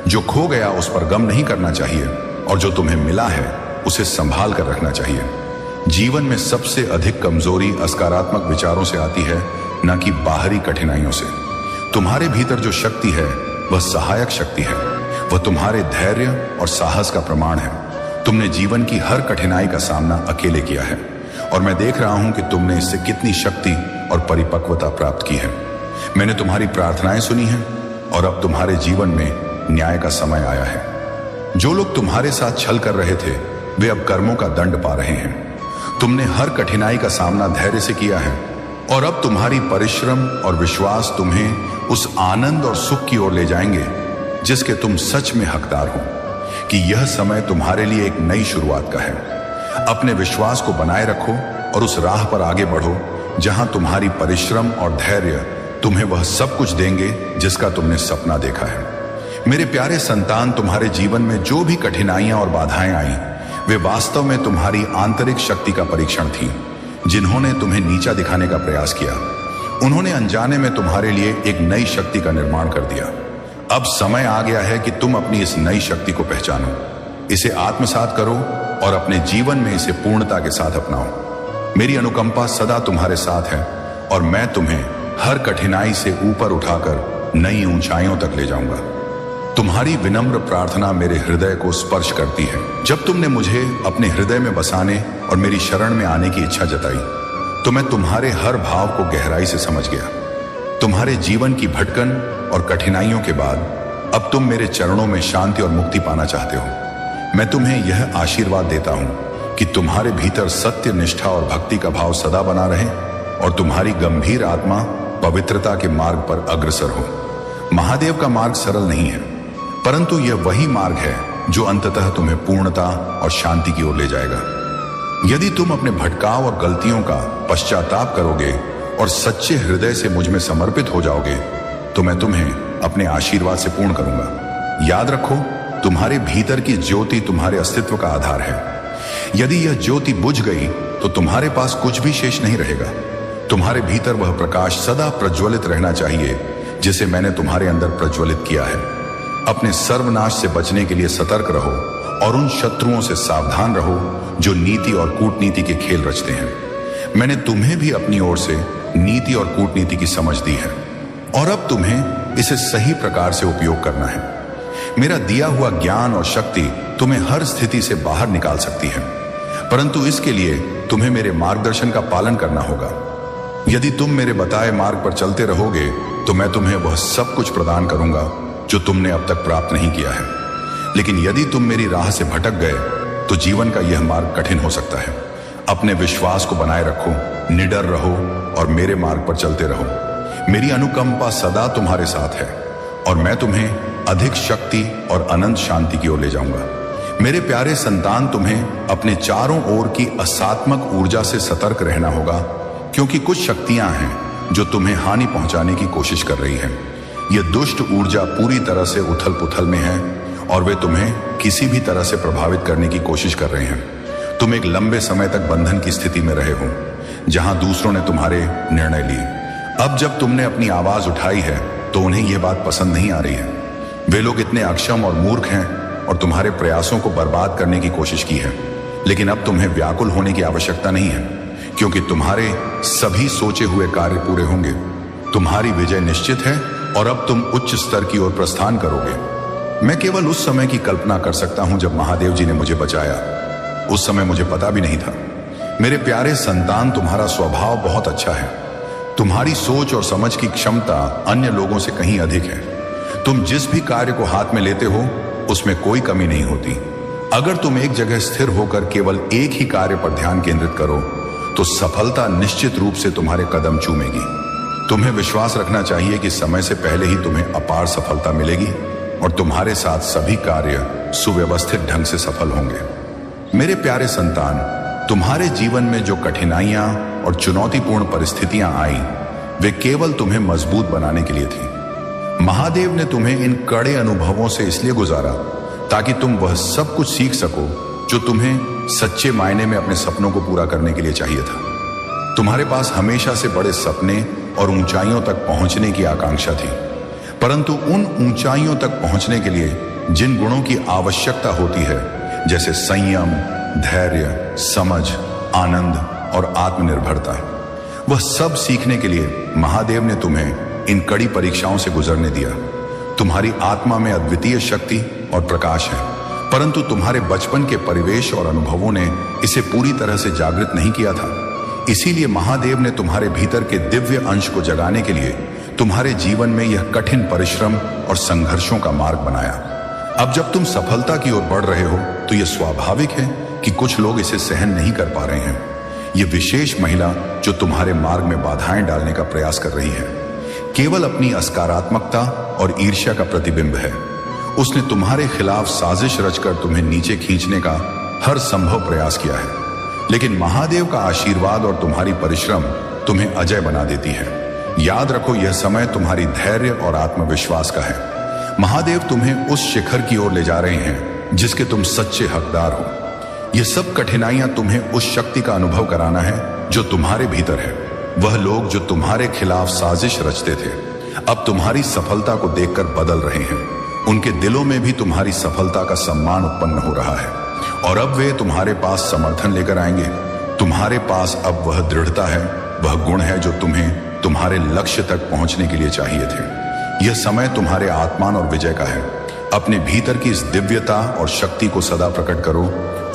जो खो गया उस पर गम नहीं करना चाहिए, और जो तुम्हें मिला है उसे संभाल कर रखना चाहिए। जीवन में सबसे अधिक कमजोरी सकारात्मक विचारों से आती है, न कि बाहरी कठिनाइयों से। तुम्हारे भीतर जो शक्ति है वह सहायक शक्ति है। वह तुम्हारे धैर्य और साहस का प्रमाण है। तुमने जीवन की हर कठिनाई का सामना अकेले किया है, और मैं देख रहा हूं कि तुमने इससे कितनी शक्ति और परिपक्वता प्राप्त की है। मैंने तुम्हारी प्रार्थनाएं सुनी हैं, और अब तुम्हारे जीवन में न्याय का समय आया है। जो लोग तुम्हारे साथ छल कर रहे थे वे अब कर्मों का दंड पा रहे हैं। तुमने हर कठिनाई का सामना धैर्य से किया है, और अब तुम्हारी परिश्रम और विश्वास तुम्हें उस आनंद और सुख की ओर ले जाएंगे जिसके तुम सच में हकदार हो। कि यह समय तुम्हारे लिए एक नई शुरुआत का है। अपने विश्वास को बनाए रखो और उस राह पर आगे बढ़ो जहां तुम्हारी परिश्रम और धैर्य तुम्हें वह सब कुछ देंगे जिसका तुमने सपना देखा है। मेरे प्यारे संतान, तुम्हारे जीवन में जो भी कठिनाइयां और बाधाएं आई वे वास्तव में तुम्हारी आंतरिक शक्ति का परीक्षण थी। जिन्होंने तुम्हें नीचा दिखाने का प्रयास किया उन्होंने अनजाने में तुम्हारे लिए एक नई शक्ति का निर्माण कर दिया। अब समय आ गया है कि तुम अपनी इस नई शक्ति को पहचानो, इसे आत्मसात करो और अपने जीवन में इसे पूर्णता के साथ अपनाओ। मेरी अनुकंपा सदा तुम्हारे साथ है, और मैं तुम्हें हर कठिनाई से ऊपर उठाकर नई ऊंचाइयों तक ले जाऊंगा। तुम्हारी विनम्र प्रार्थना मेरे हृदय को स्पर्श करती है। जब तुमने मुझे अपने हृदय में बसाने और मेरी शरण में आने की इच्छा जताई तो मैं तुम्हारे हर भाव को गहराई से समझ गया। तुम्हारे जीवन की भटकन और कठिनाइयों के बाद अब तुम मेरे चरणों में शांति और मुक्ति पाना चाहते हो। मैं तुम्हें यह आशीर्वाद देता हूं कि तुम्हारे भीतर सत्य, निष्ठा और भक्ति का भाव सदा बना रहे, और तुम्हारी गंभीर आत्मा पवित्रता के मार्ग पर अग्रसर हो। महादेव का मार्ग सरल नहीं है, परंतु यह वही मार्ग है जो अंततः तुम्हें पूर्णता और शांति की ओर ले जाएगा। यदि तुम अपने भटकाव और गलतियों का पश्चाताप करोगे और सच्चे हृदय से मुझ में समर्पित हो जाओगे तो मैं तुम्हें अपने आशीर्वाद से पूर्ण करूंगा। याद रखो, तुम्हारे भीतर की ज्योति तुम्हारे अस्तित्व का आधार है। यदि यह ज्योति बुझ गई तो तुम्हारे पास कुछ भी शेष नहीं रहेगा। तुम्हारे भीतर वह प्रकाश सदा प्रज्वलित रहना चाहिए जिसे मैंने तुम्हारे अंदर प्रज्वलित किया है। अपने सर्वनाश से बचने के लिए सतर्क रहो और उन शत्रुओं से सावधान रहो जो नीति और कूटनीति के खेल रचते हैं। मैंने तुम्हें भी अपनी ओर से नीति और कूटनीति की समझ दी है, और अब तुम्हें इसे सही प्रकार से उपयोग करना है। मेरा दिया हुआ ज्ञान और शक्ति तुम्हें हर स्थिति से बाहर निकाल सकती है, परंतु इसके लिए तुम्हें मेरे मार्गदर्शन का पालन करना होगा। यदि तुम मेरे बताए मार्ग पर चलते रहोगे तो मैं तुम्हें वह सब कुछ प्रदान करूंगा जो तुमने अब तक प्राप्त नहीं किया है। लेकिन यदि तुम मेरी राह से भटक गए तो जीवन का यह मार्ग कठिन हो सकता है। अपने विश्वास को बनाए रखो, निडर रहो और मेरे मार्ग पर चलते रहो। मेरी अनुकंपा सदा तुम्हारे साथ है और मैं तुम्हें अधिक शक्ति और अनंत शांति की ओर ले जाऊंगा। मेरे प्यारे संतान, तुम्हें अपने चारों ओर की असात्मक ऊर्जा से सतर्क रहना होगा, क्योंकि कुछ शक्तियां हैं जो तुम्हें हानि पहुंचाने की कोशिश कर रही हैं। यह दुष्ट ऊर्जा पूरी तरह से उथल पुथल में है और वे तुम्हें किसी भी तरह से प्रभावित करने की कोशिश कर रहे हैं। तुम एक लंबे समय तक बंधन की स्थिति में रहे हो, जहां दूसरों ने तुम्हारे निर्णय लिए। अब जब तुमने अपनी आवाज उठाई है तो उन्हें यह बात पसंद नहीं आ रही है। वे लोग इतने अक्षम और मूर्ख हैं और तुम्हारे प्रयासों को बर्बाद करने की कोशिश की है। लेकिन अब तुम्हें व्याकुल होने की आवश्यकता नहीं है, क्योंकि तुम्हारे सभी सोचे हुए कार्य पूरे होंगे। तुम्हारी विजय निश्चित है और अब तुम उच्च स्तर की ओर प्रस्थान करोगे। मैं केवल उस समय की कल्पना कर सकता हूं जब महादेव जी ने मुझे बचाया। उस समय मुझे पता भी नहीं था। मेरे प्यारे संतान, तुम्हारा स्वभाव बहुत अच्छा है। तुम्हारी सोच और समझ की क्षमता अन्य लोगों से कहीं अधिक है। तुम जिस भी कार्य को हाथ में लेते हो उसमें कोई कमी नहीं होती। अगर तुम एक जगह स्थिर होकर केवल एक ही कार्य पर ध्यान केंद्रित करो तो सफलता निश्चित रूप से तुम्हारे कदम चूमेगी। तुम्हें विश्वास रखना चाहिए कि समय से पहले ही तुम्हें अपार सफलता मिलेगी और तुम्हारे साथ सभी कार्य सुव्यवस्थित ढंग से सफल होंगे। मेरे प्यारे संतान, तुम्हारे जीवन में जो कठिनाइयां और चुनौतीपूर्ण परिस्थितियां आई, वे केवल तुम्हें मजबूत बनाने के लिए थी। महादेव ने तुम्हें इन कड़े अनुभवों से इसलिए गुजारा ताकि तुम वह सब कुछ सीख सको जो तुम्हें सच्चे मायने में अपने सपनों को पूरा करने के लिए चाहिए था। तुम्हारे पास हमेशा से बड़े सपने और ऊंचाइयों तक पहुंचने की आकांक्षा थी, परंतु उन ऊंचाइयों तक पहुंचने के लिए जिन गुणों की आवश्यकता होती है, जैसे संयम, धैर्य, समझ, आनंद और आत्मनिर्भरता, वह सब सीखने के लिए महादेव ने तुम्हें इन कड़ी परीक्षाओं से गुजरने दिया। तुम्हारी आत्मा में अद्वितीय शक्ति और प्रकाश है, परंतु तुम्हारे बचपन के परिवेश और अनुभवों ने इसे पूरी तरह से जागृत नहीं किया था। इसीलिए महादेव ने तुम्हारे भीतर के दिव्य अंश को जगाने के लिए तुम्हारे जीवन में यह कठिन परिश्रम और संघर्षों का मार्ग बनाया। अब जब तुम सफलता की ओर बढ़ रहे हो तो यह स्वाभाविक है कि कुछ लोग इसे सहन नहीं कर पा रहे हैं। यह विशेष महिला जो तुम्हारे मार्ग में बाधाएं डालने का प्रयास कर रही है, केवल अपनी असकारात्मकता और ईर्ष्या का प्रतिबिंब है। उसने तुम्हारे खिलाफ साजिश रचकर तुम्हें नीचे खींचने का हर संभव प्रयास किया है, लेकिन महादेव का आशीर्वाद और तुम्हारी परिश्रम तुम्हें अजय बना देती है। याद रखो, यह समय तुम्हारी धैर्य और आत्मविश्वास का है। महादेव तुम्हें उस शिखर की ओर ले जा रहे हैं जिसके तुम सच्चे हकदार हो। यह सब कठिनाइयां तुम्हें उस शक्ति का अनुभव कराना है जो तुम्हारे भीतर है। वह लोग जो तुम्हारे खिलाफ साजिश रचते थे, अब तुम्हारी सफलता को देखकर बदल रहे हैं। उनके दिलों में भी तुम्हारी सफलता का सम्मान उत्पन्न हो रहा है और अब वे तुम्हारे पास समर्थन लेकर आएंगे। तुम्हारे पास अब वह दृढ़ता है, वह गुण है जो तुम्हें तुम्हारे लक्ष्य तक पहुंचने के लिए चाहिए थे। यह समय तुम्हारे आत्मान और विजय का है। अपने भीतर की इस दिव्यता और शक्ति को सदा प्रकट करो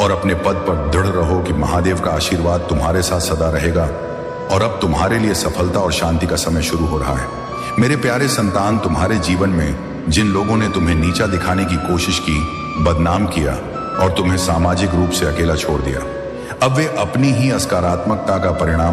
और अपने पद पर दृढ़ रहो कि महादेव का आशीर्वाद तुम्हारे साथ सदा रहेगा। और अब तुम्हारे लिए सफलता और शांति का समय शुरू हो रहा है। मेरे प्यारे संतान, तुम्हारे जीवन में जिन लोगों ने तुम्हें नीचा दिखाने की कोशिश की, बदनाम किया और तुम्हें सामाजिक रूप से अकेला छोड़ दिया, अब वे अपनी ही असकारात्मकता का परिणाम